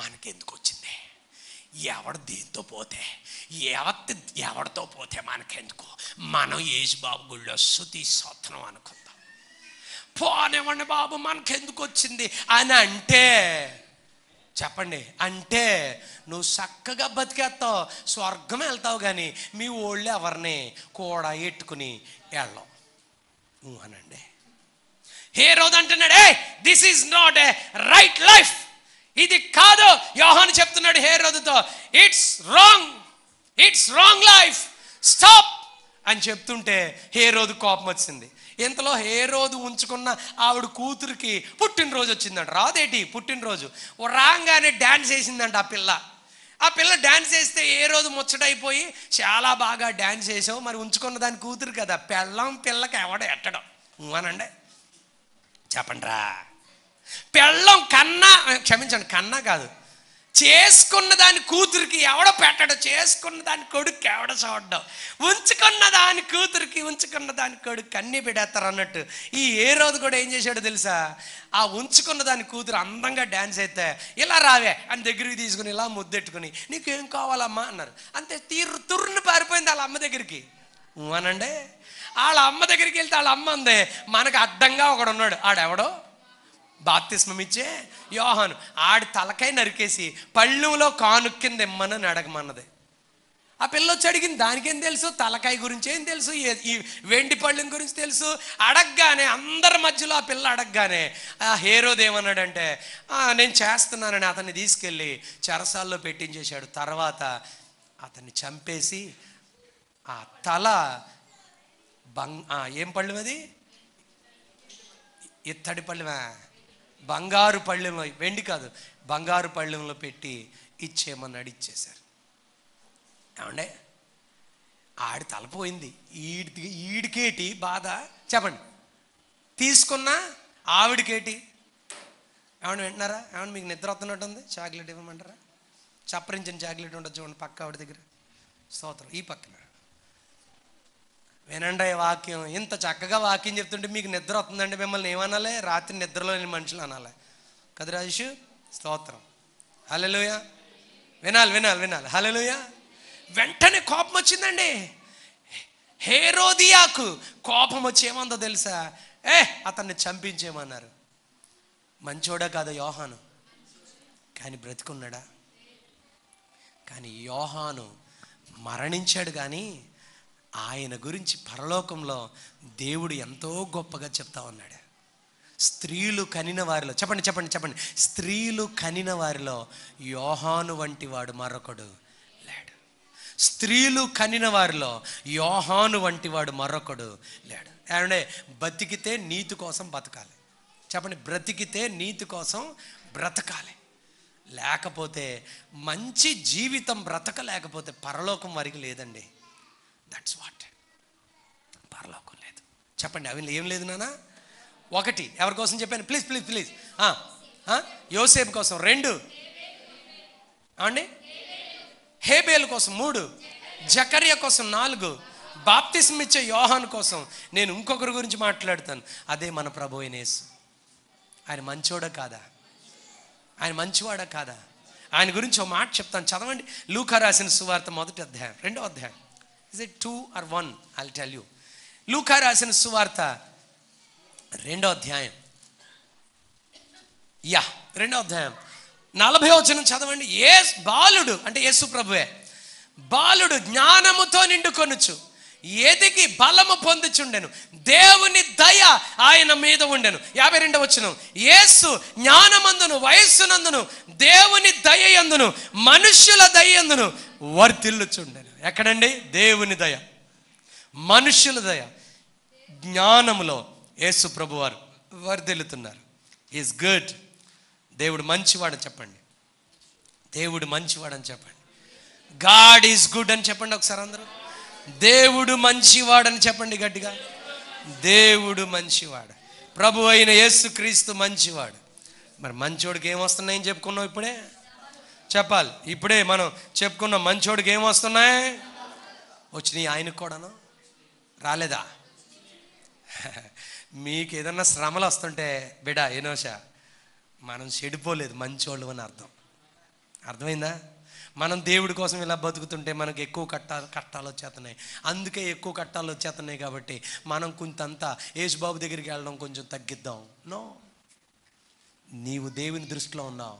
మనకెందుకు వచ్చింది, ఎవడు దీంతో పోతే ఎవరితో పోతే మనకెందుకు, మనం యేసుబాబు గుళ్ళో స్తుతి స్తోత్రం అనుకుందాం, పోనివ్వండి బాబు మనకెందుకు వచ్చింది అని అంటే, చెప్పండి, అంటే నువ్వు చక్కగా బతికేస్తావు, స్వర్గం వెళ్తావు, కానీ మీ ఓళ్ళు ఎవరిని కూడా ఎట్టుకుని వెళ్ళావు నువ్వు అనండి. హేరోదు అంటున్నాడు, this is not a right life, ఇది కాదు. యోహాను చెప్తున్నాడు హేరోదుతో, ఇట్స్ రాంగ్ లైఫ్, స్టాప్ అని చెప్తుంటే హేరోదు కోపం వచ్చింది. ఇంతలో హేరోదు ఉంచుకున్న ఆవిడ కూతురికి పుట్టినరోజు వచ్చిందంట. రాదేటి పుట్టినరోజు, రాగానే డ్యాన్స్ వేసిందంట ఆ పిల్ల డ్యాన్స్ వేస్తే హేరోదు ముచ్చటైపోయి, చాలా బాగా డ్యాన్స్ వేసావు, మరి ఉంచుకున్న దాని కూతురు కదా, పిల్లకి ఎవడ ఎట్టడం అనండి, చెప్పండి రా. పెళ్ళం క్షమించండి, కన్నా కాదు, చేసుకున్న దాని కూతురికి ఎవడ పెట్టడం, చేసుకున్న దాని కొడుకు ఎవడ చూడడం, ఉంచుకున్న దాని కూతురికి ఉంచుకున్న దాని కొడుకు అన్నీ పెడేస్తారు అన్నట్టు ఈ హేరోదు కూడా ఏం చేశాడో తెలుసా, ఆ ఉంచుకున్న దాని కూతురు అందంగా డ్యాన్స్ అయితే, ఇలా రావే అని దగ్గరికి తీసుకుని ఇలా ముద్దెట్టుకుని, నీకేం కావాలమ్మా అన్నారు. అంతే, తుర్రుని పారిపోయింది వాళ్ళ అమ్మ దగ్గరికి అనండి. వాళ్ళ అమ్మ దగ్గరికి వెళ్తే వాళ్ళ అమ్మ అందే, మనకు అడ్డంగా ఒకడు ఉన్నాడు, ఆడెవడో బాప్తిస్మం ఇచ్చే యోహాను, ఆడి తలకాయ నరికేసి పళ్ళెంలో కానుక్కింది ఇమ్మని అడగమన్నది. ఆ పిల్ల వచ్చి అడిగింది, దానికేం తెలుసు, తలకాయ గురించి ఏం తెలుసు, ఈ వెండి పళ్ళెం గురించి తెలుసు. అడగగానే అందరి మధ్యలో ఆ పిల్ల అడగగానే ఆ హేరోదు ఏమన్నాడంటే, నేను చేస్తున్నానని అతన్ని తీసుకెళ్ళి చెరసాల్లో పెట్టించేశాడు. తర్వాత అతన్ని చంపేసి ఆ తల ఏం పళ్ళెం అది, ఇత్తడి పళ్ళెమా, బంగారు పళ్ళెంలో, వెండి కాదు బంగారు పళ్ళెంలో పెట్టి ఇచ్చేయమన్నాడు, ఇచ్చేశారు. ఏమండే ఆడి తలపోయింది, ఈడికేటి బాధ చెప్పండి, తీసుకున్న ఆవిడికేటి. ఏమన్నా వింటున్నారా? ఏమన్నా మీకు నిద్ర వస్తున్నట్టుంది, చాక్లెట్ ఇవ్వమంటారా? చప్పరించిన చాక్లెట్ ఉండదు చూడండి పక్క ఆవిడ దగ్గర, స్తోత్రం. ఈ పక్కన వినండి వాక్యం, ఇంత చక్కగా వాక్యం చెప్తుంటే మీకు నిద్ర వస్తుందండి, మిమ్మల్ని ఏమనాలి, రాత్రి నిద్రలో మనుషులు అనాలి కదా రాజేషు, స్తోత్రం. హల్లెలూయా, వినాలి హల్లెలూయా. వెంటనే కోపం వచ్చిందండి హేరోదియాకు, కోపం వచ్చి ఏమందో తెలుసా, అతన్ని చంపించేమన్నారు. మంచోడా కాదా యోహాను, కానీ బ్రతికున్నాడా? కానీ యోహాను మరణించాడు, కానీ ఆయన గురించి పరలోకంలో దేవుడు ఎంతో గొప్పగా చెప్తా ఉన్నాడు. స్త్రీలు కనిన వారిలో, చెప్పండి, స్త్రీలు కనిన వారిలో యోహాను వంటి వాడు మరొకడు లేడు. స్త్రీలు కనిన వారిలో యోహాను వంటి వాడు మరొకడు లేడు. ఏమంటే బతికితే నీతి కోసం బతకాలి, చెప్పండి, బ్రతికితే నీతి కోసం బ్రతకాలి, లేకపోతే మంచి జీవితం బ్రతకలేకపోతే పరలోకం వారికి లేదండి. దట్స్ వాట్, పరలోకం లేదు. చెప్పండి, అవి ఏం లేదు నాన్న. ఒకటి ఎవరి కోసం చెప్పాను, ప్లీజ్ యోసేపు కోసం. 2 అండి హేబేలు కోసం. 3 జకర్యా కోసం. 4 బాప్తిస్మం ఇచ్చే యోహాను కోసం. నేను ఇంకొకరి గురించి మాట్లాడతాను, అదే మన ప్రభువైన యేసు. ఆయన మంచోడా కాదా? ఆయన మంచివాడా కాదా? ఆయన గురించి ఒక మాట చెప్తాను, చదవండి. లూకా రాసిన సువార్త 1వ అధ్యాయం 2వ అధ్యాయం. Is it 2 or 1? I will tell you. లూకా రాసిన సువార్త 2వ అధ్యాయం, 2వ అధ్యాయం 40వ వచనం చదవండి. బాలుడు అంటే యేసు ప్రభువే, బాలుడు జ్ఞానముతో నిండుకొనుచు ఎదిగి బలము పొందుచుండెను, దేవుని దయ ఆయన మీద ఉండెను. 52వ వచనం, యేసు జ్ఞానమందును వయస్సునందును దేవుని దయ యందును మనుష్యుల దయ యందును వర్ధిల్లుచుండెను. ఎక్కడండి? దేవుని దయ, మనుష్యుల దయ, జ్ఞానములో యేసు ప్రభు వారు వర్ధిల్లుతున్నారు. Is good. దేవుడు మంచివాడని చెప్పండి. దేవుడు మంచివాడని చెప్పండి. గాడ్ ఈజ్ గుడ్ అని చెప్పండి ఒకసారి అందరూ. దేవుడు మంచివాడని చెప్పండి గట్టిగా. దేవుడు మంచివాడు. ప్రభు అయిన యేసుక్రీస్తు మంచివాడు. మరి మంచోడికి ఏమొస్తున్నాయని చెప్పుకున్నాం ఇప్పుడే. చెప్పాలి, ఇప్పుడే మనం చెప్పుకున్నాం మంచోడికి ఏమొస్తున్నాయి. వచ్చినాయి ఆయనకు కూడాను. రాలేదా? మీకు ఏదన్నా శ్రమలు వస్తుంటే బిడ్డ ఏనోషా మనం చెడిపోలేదు, మంచోళ్ళు అని అర్థం. అర్థమైందా? మనం దేవుడి కోసం ఇలా బతుకుతుంటే మనకు ఎక్కువ కట్టాలు వచ్చేస్తున్నాయి. అందుకే ఎక్కువ కట్టాలు వచ్చేస్తున్నాయి కాబట్టి మనం కొంతంతా యేసుబాబు దగ్గరికి వెళ్ళడం కొంచెం తగ్గిద్దాం. నో, నీవు దేవుని దృష్టిలో ఉన్నావు,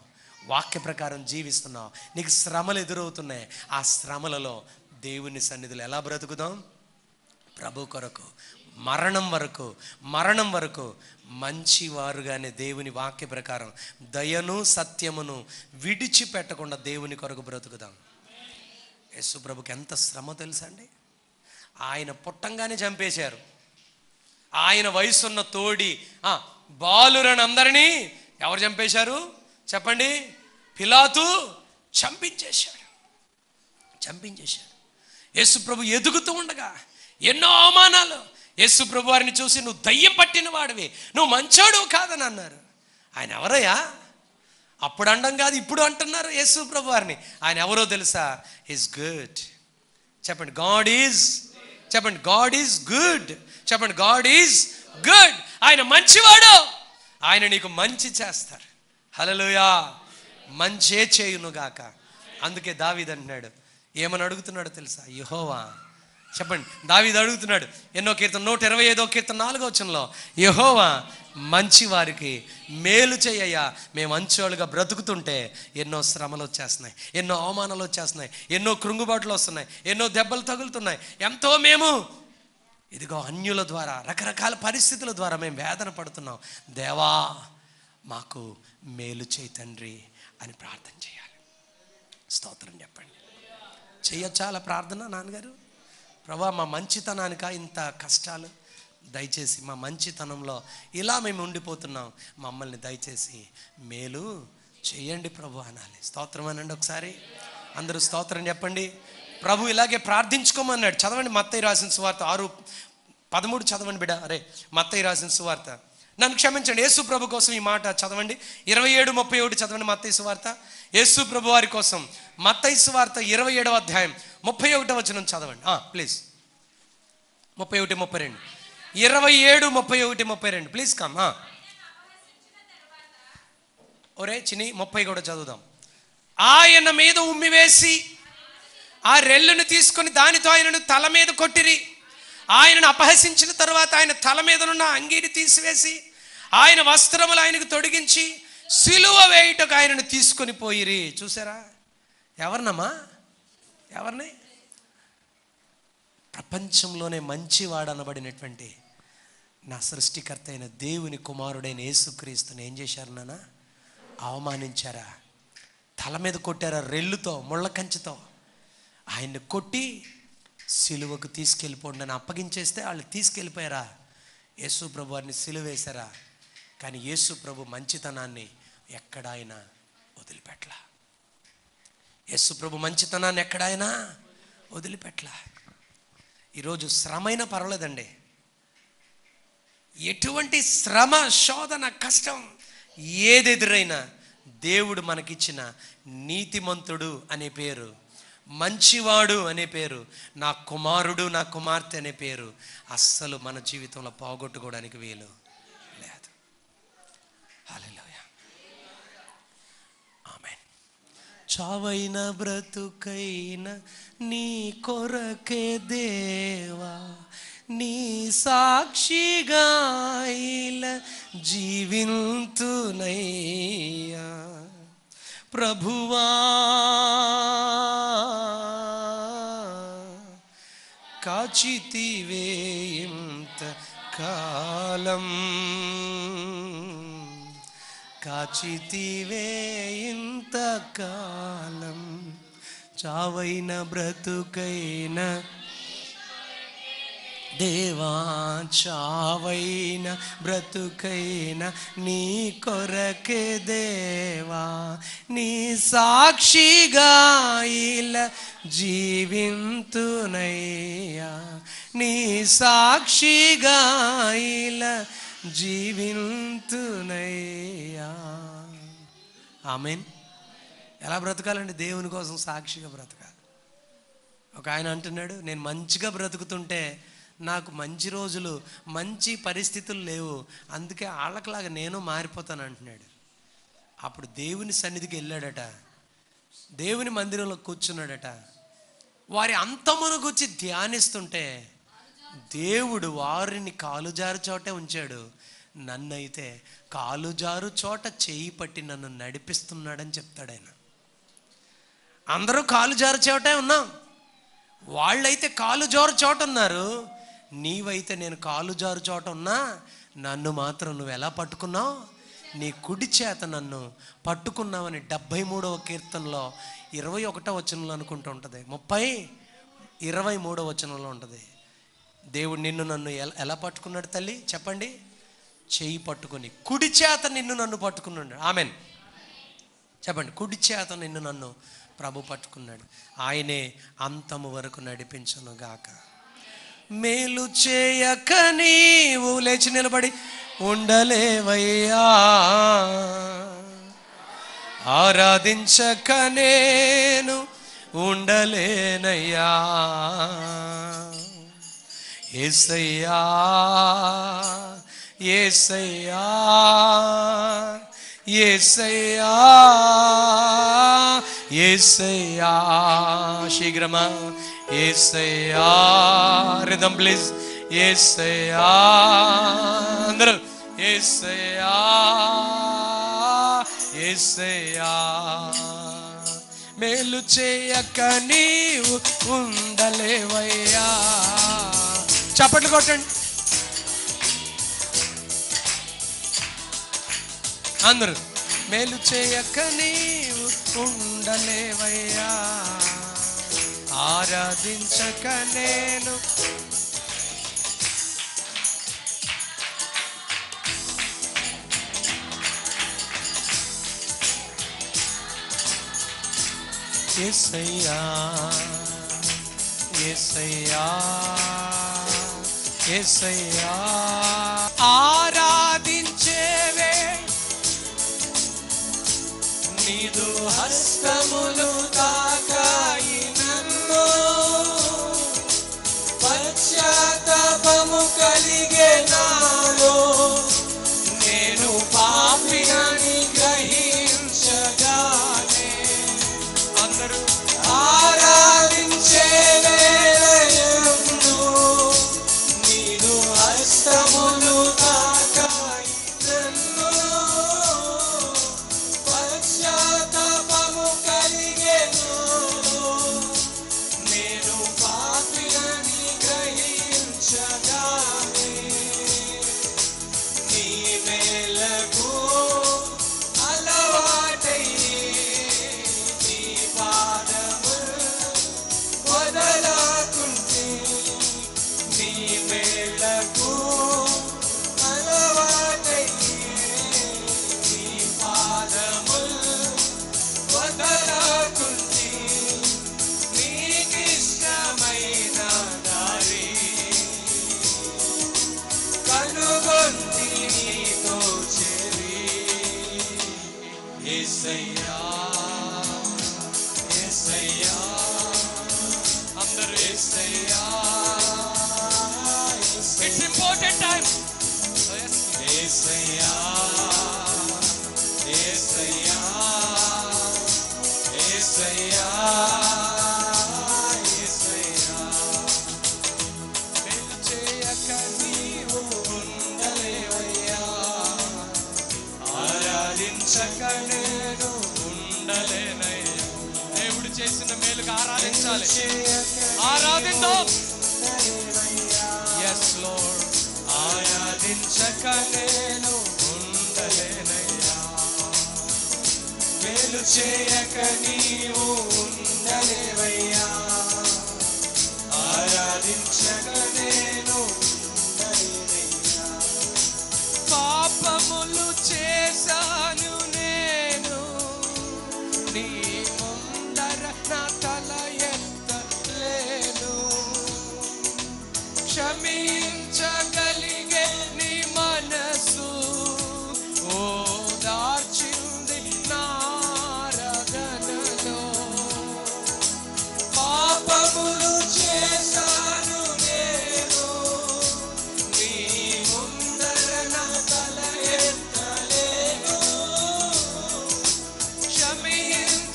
వాక్య ప్రకారం జీవిస్తున్నావు, నీకు శ్రమలు ఎదురవుతున్నాయి. ఆ శ్రమలలో దేవుని సన్నిధిలో ఎలా బ్రతుకుదాం? ప్రభు కొరకు మరణం వరకు మంచివారుగానే దేవుని వాక్య ప్రకారం దయను సత్యమును విడిచిపెట్టకుండా దేవుని కొరకు బ్రతుకుదాం. యేసు ప్రభుకి ఎంత శ్రమ తెలుసండి. ఆయన పుట్టంగానే చంపేశారు. ఆయన వయసున్న తోడి బాలురని అందరినీ ఎవరు చంపేశారు చెప్పండి? పిలాతు చంపించేశాడు. యేసు ప్రభు ఎదుగుతూ ఉండగా ఎన్నో అవమానాలు. యేసు ప్రభు వారిని చూసి నువ్వు దయ్యం పట్టిన వాడివి, నువ్వు మంచోడు కాదని అన్నారు. ఆయన ఎవరయ్యా? అప్పుడు అండం కాదు, ఇప్పుడు అంటున్నారు యేసు ప్రభు వారిని. ఆయన ఎవరో తెలుసా? Is good. చెప్పండి, గాడ్ ఈజ్. చెప్పండి, గాడ్ ఈజ్ గుడ్. చెప్పండి, గాడ్ ఈజ్ గుడ్. ఆయన మంచివాడు. ఆయన నీకు మంచి చేస్తారు. హల్లెలూయా. మంచే చేయునుగాక. అందుకే దావీదు అంటున్నాడు, ఏమని అడుగుతున్నాడు తెలుసా? యెహోవా. చెప్పండి, దావీదు అడుగుతున్నాడు ఎన్నో కీర్తన, 125వ కీర్తన 4వ వచనంలో, యెహోవా మంచి వారికి మేలు చేయయ్యా. మేము మంచోళ్ళుగా బ్రతుకుతుంటే ఎన్నో శ్రమలు వచ్చేస్తున్నాయి, ఎన్నో అవమానాలు వచ్చేస్తున్నాయి, ఎన్నో కృంగుబాట్లు వస్తున్నాయి, ఎన్నో దెబ్బలు తగులుతున్నాయి. ఎంతో మేము ఇదిగో అన్యుల ద్వారా రకరకాల పరిస్థితుల ద్వారా మేము వేదన పడుతున్నాం. దేవా మాకు మేలు చేయి తండ్రి అని ప్రార్థన చేయాలి. స్తోత్రం చెప్పండి. చెయ్యొచ్చా అలా ప్రార్థన? నాన్నగారు, ప్రభా మా మంచితనానిక ఇంత కష్టాలు, దయచేసి మా మంచితనంలో ఇలా మేము ఉండిపోతున్నాం, మమ్మల్ని దయచేసి మేలు చేయండి ప్రభు అనాలి. స్తోత్రం అనండి ఒకసారి అందరూ స్తోత్రం చెప్పండి. ప్రభు ఇలాగే ప్రార్థించుకోమన్నాడు. చదవండి మత్తయి రాసిన సువార్త 6:13 చదవండి బిడ్డ. మత్తయి రాసిన సువార్త, నన్ను క్షమించండి, యేసు ప్రభు కోసం ఈ మాట చదవండి. 27:31 చదవండి మత్తయి సువార్త. యేసు ప్రభు వారి కోసం మత్తయి సువార్త 27వ అధ్యాయం 31వ వచనం చదవండి ప్లీజ్. 31, 32. 27, 31, 32 please come. ఒరే చిన్ని 30 కూడా చదువుదాం. ఆయన మీద ఉమ్మివేసి ఆ రెల్లును తీసుకొని దానితో ఆయనను తల మీద కొట్టిరి. ఆయనను అపహసించిన తర్వాత ఆయన తల మీదనున్న అంగీని తీసివేసి ఆయన వస్త్రములు ఆయనకు తొడిగించి సిలువ వేయుటకు ఆయనను తీసుకొని పోయిరి. చూసారా? ఎవరినమ్మా? ఎవరిని? ప్రపంచంలోనే మంచివాడనబడినటువంటి నా సృష్టికర్త అయిన దేవుని కుమారుడైన యేసుక్రీస్తుని ఏం చేశారు నాన్న? అవమానించారా? తల మీద కొట్టారా? రెల్లుతో, ముళ్ళ కంచెతో ఆయన్ని కొట్టి సిలువకు తీసుకెళ్ళిపోండి అని అప్పగించేస్తే వాళ్ళు తీసుకెళ్ళిపోయారా? యేసు ప్రభు వారిని సిలువ వేశారా? కానీ యేసు ప్రభు మంచితనాన్ని ఎక్కడాయినా వదిలిపెట్టలా. యేసు ప్రభు మంచితనాన్ని ఎక్కడాయినా వదిలిపెట్టలా. ఈరోజు శ్రమైనా పర్వాలేదండి. ఎటువంటి శ్రమ, శోధన, కష్టం ఏదెదురైనా దేవుడు మనకిచ్చిన నీతిమంతుడు అనే పేరు, మంచివాడు అనే పేరు, నా కుమారుడు, నా కుమార్తె అనే పేరు అస్సలు మన జీవితంలో పోగొట్టుకోవడానికి వీలు లేదు. హల్లెలూయా, ఆమేన్. చావైన బ్రతుకైన నీ కొరకే దేవా, నీ సాక్షిగా ఇలా జీవింతునయ్యా. ప్రభువా కాచితివే ఇంత కాలం, కాచితివే ఇంత కాలం, చావైన బ్రతుకైన దేవా, చావైన బ్రతుకైన నీ కొరకే దేవా, నీ సాక్షిగా ఇలా జీవింతునయ్యా, నీ సాక్షిగా ఇలా జీవింతునయ్యా. ఆమేన్. ఎలా బ్రతకాలండి? దేవుని కోసం సాక్షిగా బ్రతకాలి. ఒక ఆయన అంటున్నాడు, నేను మంచిగా బ్రతుకుతుంటే నాకు మంచి రోజులు, మంచి పరిస్థితులు లేవు, అందుకే వాళ్ళకిలాగా నేను మారిపోతాను అంటున్నాడు. అప్పుడు దేవుని సన్నిధికి వెళ్ళాడట, దేవుని మందిరంలో కూర్చున్నాడట. వారి అంతమును గురించి ధ్యానిస్తుంటే దేవుడు వారిని కాలుజారు చోటే ఉంచాడు, నన్నైతే కాలుజారు చోట చేయి పట్టి నన్ను నడిపిస్తున్నాడని చెప్తాడు ఆయన. అందరూ కాలుజారు చోటే ఉన్నాం, వాళ్ళైతే కాలుజారు చోట ఉన్నారు, నీవైతే నేను కాలుజారు చోట ఉన్నా నన్ను మాత్రం నువ్వు ఎలా పట్టుకున్నావు? నీ కుడి చేత నన్ను పట్టుకున్నావని 73వ కీర్తనలో 21వ వచనంలో అనుకుంటూ ఉంటుంది, 23వ వచనంలో ఉంటుంది. దేవుడు నిన్ను నన్ను ఎలా పట్టుకున్నాడు తల్లి చెప్పండి? చెయ్యి పట్టుకొని, కుడి చేత నిన్ను నన్ను పట్టుకున్నాడు. ఆమెన్ చెప్పండి. కుడి చేత నిన్ను నన్ను ప్రభు పట్టుకున్నాడు. ఆయనే అంతము వరకు నడిపించును గాక. మేలు చేయక నీవు లేచి నిలబడి ఉండలేవయ్యా, ఆరాధించక నేను ఉండలేనయ్యా. యేసయ్యా యేసయ్యా యేసయ్యా యేసయ్యా, శీఘ్రమా యేసయ్యా, రిథమ్ ప్లీజ్. యేసయ్యా అందరూ యేసయ్యా యేసయ్యా, మేలు చేయక నీవు ఉండలేవయ్యా. చప్పట్లు కొట్టండి అందరూ. మేలు చేయక నీవు ఉండలేవయ్యా, ఆరాధించక నేను. యేసయ్యా యేసయ్యా యేసయ్యా, ఆరాధించేవే నీదు హస్తములు తాకాయి నన్ను, పశ్చాత్తాపము కలిగే నాలో, నేను పాపినని గ్రహించగానే అందరూ ఆరాధించే వేళయందు నీదు హస్తములు తాకాయి చెల్లించాలి. ఆరాధిద్దాం. yes lord, ఆరాధించక నేను ఉండలేనయ్యా, మేలు చేయక నీవు ఉండలేవయ్యా, ఆరాధించక నేను ఉండలేనయ్యా. పాపములు చేశాను నేను, నీ ముందర నా తల ఎత్తలేను, క్షమించగలిగే నీ మనసు ఓదార్చింది నారదనలో. పాపములు చేశాను నేను, నీ ముందర నా తల ఎత్తలేను, క్షమించగలిగే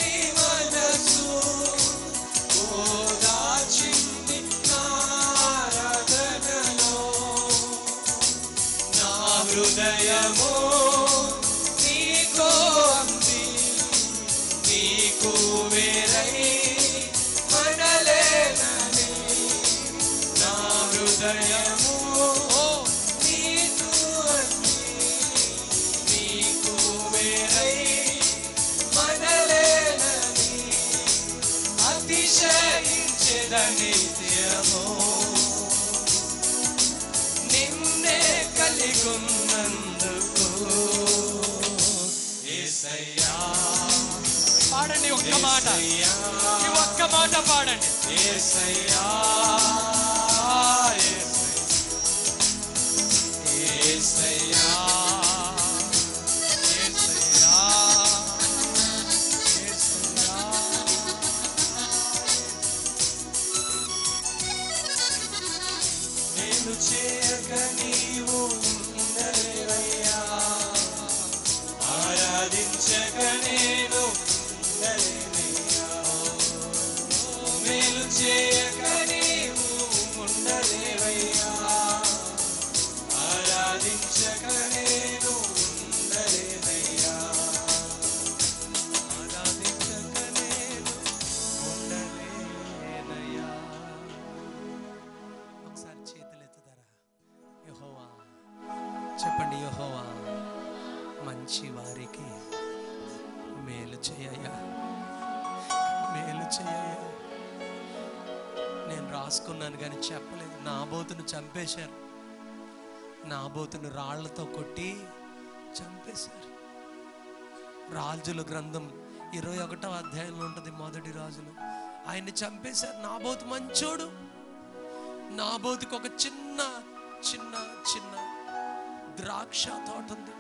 నీ మనసు ఓదార్చింది నారదనలో. నా హృదయము నీకో అంది, నీకు వేరై మనలేనని. నా హృదయము నీకు అంది, నీకు వేరై మనలేనని. అతిశయించెద నిత్యము నిన్నే కలిగున్నందుకు. యేసయ్యా పాడండి ఒక్క మాట, ఈ ఒక్క మాట పాడండి. యేసయ్యా యేసయ్యా యేసయ్యా యేసయ్యా. మేలు చేయక నీవు ఉండలేవయ్యా, ఆరాధించక నేను ఉండలేనయ్యా, మేలు చేయక నీవు ఉండలేవయ్యా, ఆరాధించక నేను ఉండలేనయ్యా, ఆరాధించక నేను ఉండలేనయ్యా. ఒకసారి చేతులు ఎత్తుతారా? యెహోవా చెప్పండి. యెహోవా మంచి వారికి మేలు చేయయ్యా, మేలు చేయయ్యా. నేను రాసుకున్నాను కానీ చెప్పలేదు. నాబోతును చంపేశారు, నాబోతును రాళ్లతో కొట్టి చంపేశారు. రాజుల గ్రంథం 21వ అధ్యాయంలో ఉంటుంది, మొదటి రాజులు. ఆయన్ని చంపేశారు. నాబోతు మంచోడు. నాబోతుకు ఒక చిన్న చిన్న చిన్న ద్రాక్ష తోట ఉంది.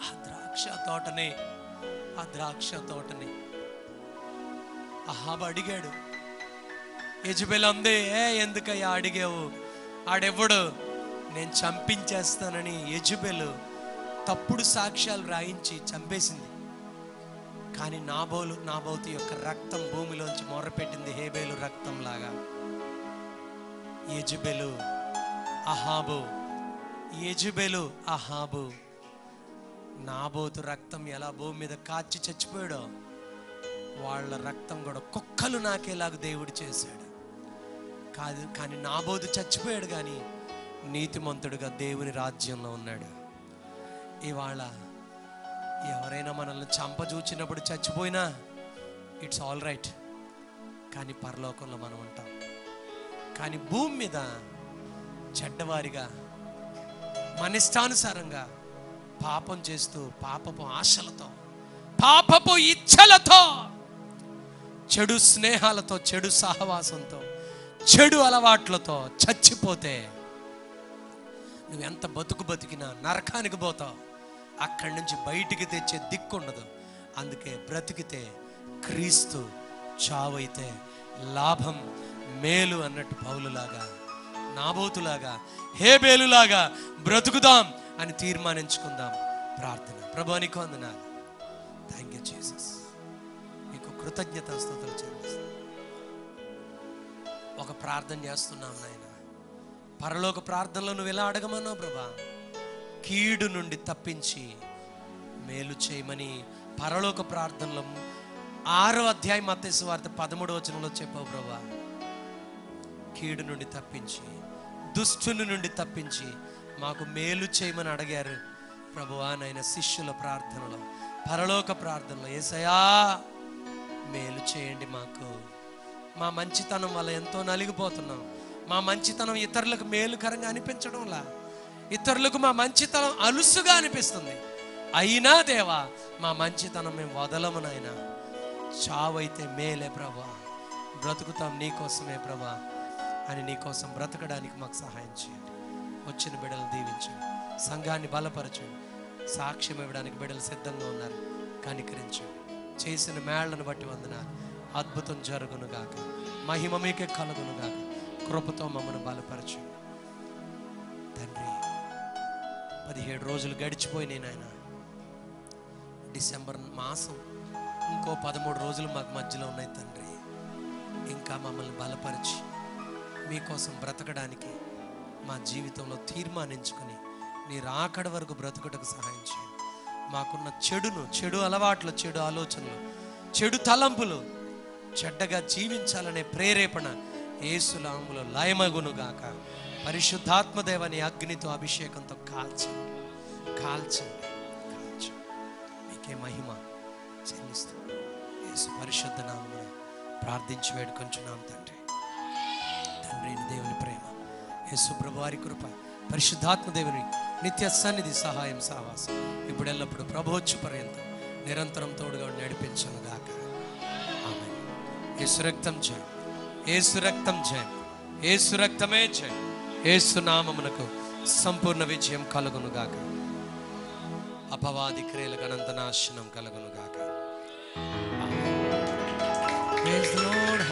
ఆ ద్రాక్ష తోటని అహాబు అడిగాడు. యెజబెల్ అంది, ఎందుకయ్యా అడిగావు? ఆడెవ్వడు? నేను చంపించేస్తానని యెజబెలు తప్పుడు సాక్ష్యాలు రాయించి చంపేసింది. కానీ నాబోతు యొక్క రక్తం భూమిలోంచి మొర్రపెట్టింది హేబేలు రక్తం లాగా. యెజబెలు అహాబు నాబోతు రక్తం ఎలా భూమి మీద కాచి చచ్చిపోయాడో వాళ్ళ రక్తం కూడా కుక్కలు నాకేలాగా దేవుడు చేశాడు. కానీ నాబోతు చచ్చిపోయాడు, కానీ నీతిమంతుడుగా దేవుని రాజ్యంలో ఉన్నాడు. ఇవాళ ఎవరైనా మనల్ని చంపజూచినప్పుడు చచ్చిపోయినా ఇట్స్ ఆల్ రైట్, కానీ పరలోకంలో మనం ఉంటాం. కానీ భూమి మీద చెడ్డవారిగా మన ఇష్టానుసారంగా పాపం చేస్తూ, పాపపు ఆశలతో, పాపపు ఇచ్చలతో, చెడు స్నేహాలతో, చెడు సహవాసంతో, చెడు అలవాట్లతో చచ్చిపోతే నువ్వెంత బతికినా నరకానికి పోతావు. అక్కడి నుంచి బయటికి తెచ్చే దిక్కుండదు. అందుకే బ్రతికితే క్రీస్తు, చావైతే లాభం, మేలు అన్నట్టు పౌలులాగా, నాబోతులాగా, హేబేలులాగా బ్రతుకుదాం అని తీర్మానించుకుందాం. ప్రార్థన. ప్రభువా నీకు వందనాలు. Thank you Jesus. నీకు కృతజ్ఞతాస్తుతులు చెల్లిస్తాను. ఒక ప్రార్థన చేస్తున్నాం నాయన. పరలోక ప్రార్థనలో నువ్వు ఎలా అడగమన్నావు ప్రభా? కీడు నుండి తప్పించి మేలు చేయమని పరలోక ప్రార్థనలో 6వ అధ్యాయం మత్తయి సువార్త 13వ వచనంలో చెప్పావు ప్రభువా, కీడు నుండి తప్పించి, దుష్టుని నుండి తప్పించి మాకు మేలు చేయమని అడిగారు ప్రభువా. నాయన శిష్యుల ప్రార్థనలో, పరలోక ప్రార్థనలో, యేసయ్యా మేలు చేయండి మాకు. మా మంచితనం వల్ల ఎంతో నలిగిపోతున్నాం. మా మంచితనం ఇతరులకు మేలుకరంగా అనిపించడంలా, ఇతరులకు మా మంచితనం అలుసుగా అనిపిస్తుంది. అయినా దేవా, మా మంచితనం మేము వదలము నాయనా. చావైతే మేలే ప్రభా, బ్రతుకుతాం నీకోసమే ప్రభా అని నీకోసం బ్రతకడానికి మాకు సహాయం చేయండి. వచ్చిన బిడ్డలు దీవించండి, సంఘాన్ని బలపరచండి. సాక్ష్యం ఇవ్వడానికి బిడ్డలు సిద్ధంగా ఉన్నారు, కనికరించండి. చేసిన మేళ్లను బట్టి వందనాలు. అద్భుతం జరుగునుగాక, మహిమ మీకే కలుగునుగాక. కృపతో మమ్మల్ని బలపరచండి తండ్రి. 17 రోజులు గడిచిపోయినాయి నాయన. డిసెంబర్ మాసం ఇంకో 13 రోజులు మాకు మధ్యలో ఉన్నాయి తండ్రి. ఇంకా మమ్మల్ని బలపరిచి మీకోసం బ్రతకడానికి మా జీవితంలో తీర్మానించుకొని నీ రాకడ వరకు బ్రతుకుటకు సహాయం చేయండి. మాకున్న చెడు అలవాట్లు, చెడు ఆలోచనలు, చెడు తలంపులు, చెడ్డగా జీవించాలనే ప్రేరేపణ యేసు నామములో లయమగునుగాక. పరిశుద్ధాత్మదేవని అగ్నితో అభిషేకంతో కాల్చండి, కాల్చండి, కాల్చండి. మీకే మహిమ చెల్లిస్తూ యేసు పరిశుద్ధ నామమున ప్రార్థించి వేడుకొంచున్నాం తండ్రి. తండ్రి దేవుని ప్రేమ, యేసు ప్రభువారి కృప, పరిశుద్ధాత్మ దేవుని నిత్య సన్నిధి, సహాయం, సహవాసం ఇప్పుడు ఎల్లప్పుడు ప్రభువొచ్చు పర్యంతం నిరంతరం తోడుగా నడిపించను గాక. ఆమేన్. యేసు రక్తం జయం, యేసు రక్తం జయం, యేసు రక్తమే జయం. యేసు నామమునకు సంపూర్ణ విజయం కలుగును గాక. అపవాది క్రియలకు అనంత నాశనం కలుగును గాక. ఆమేన్. Praise the lord.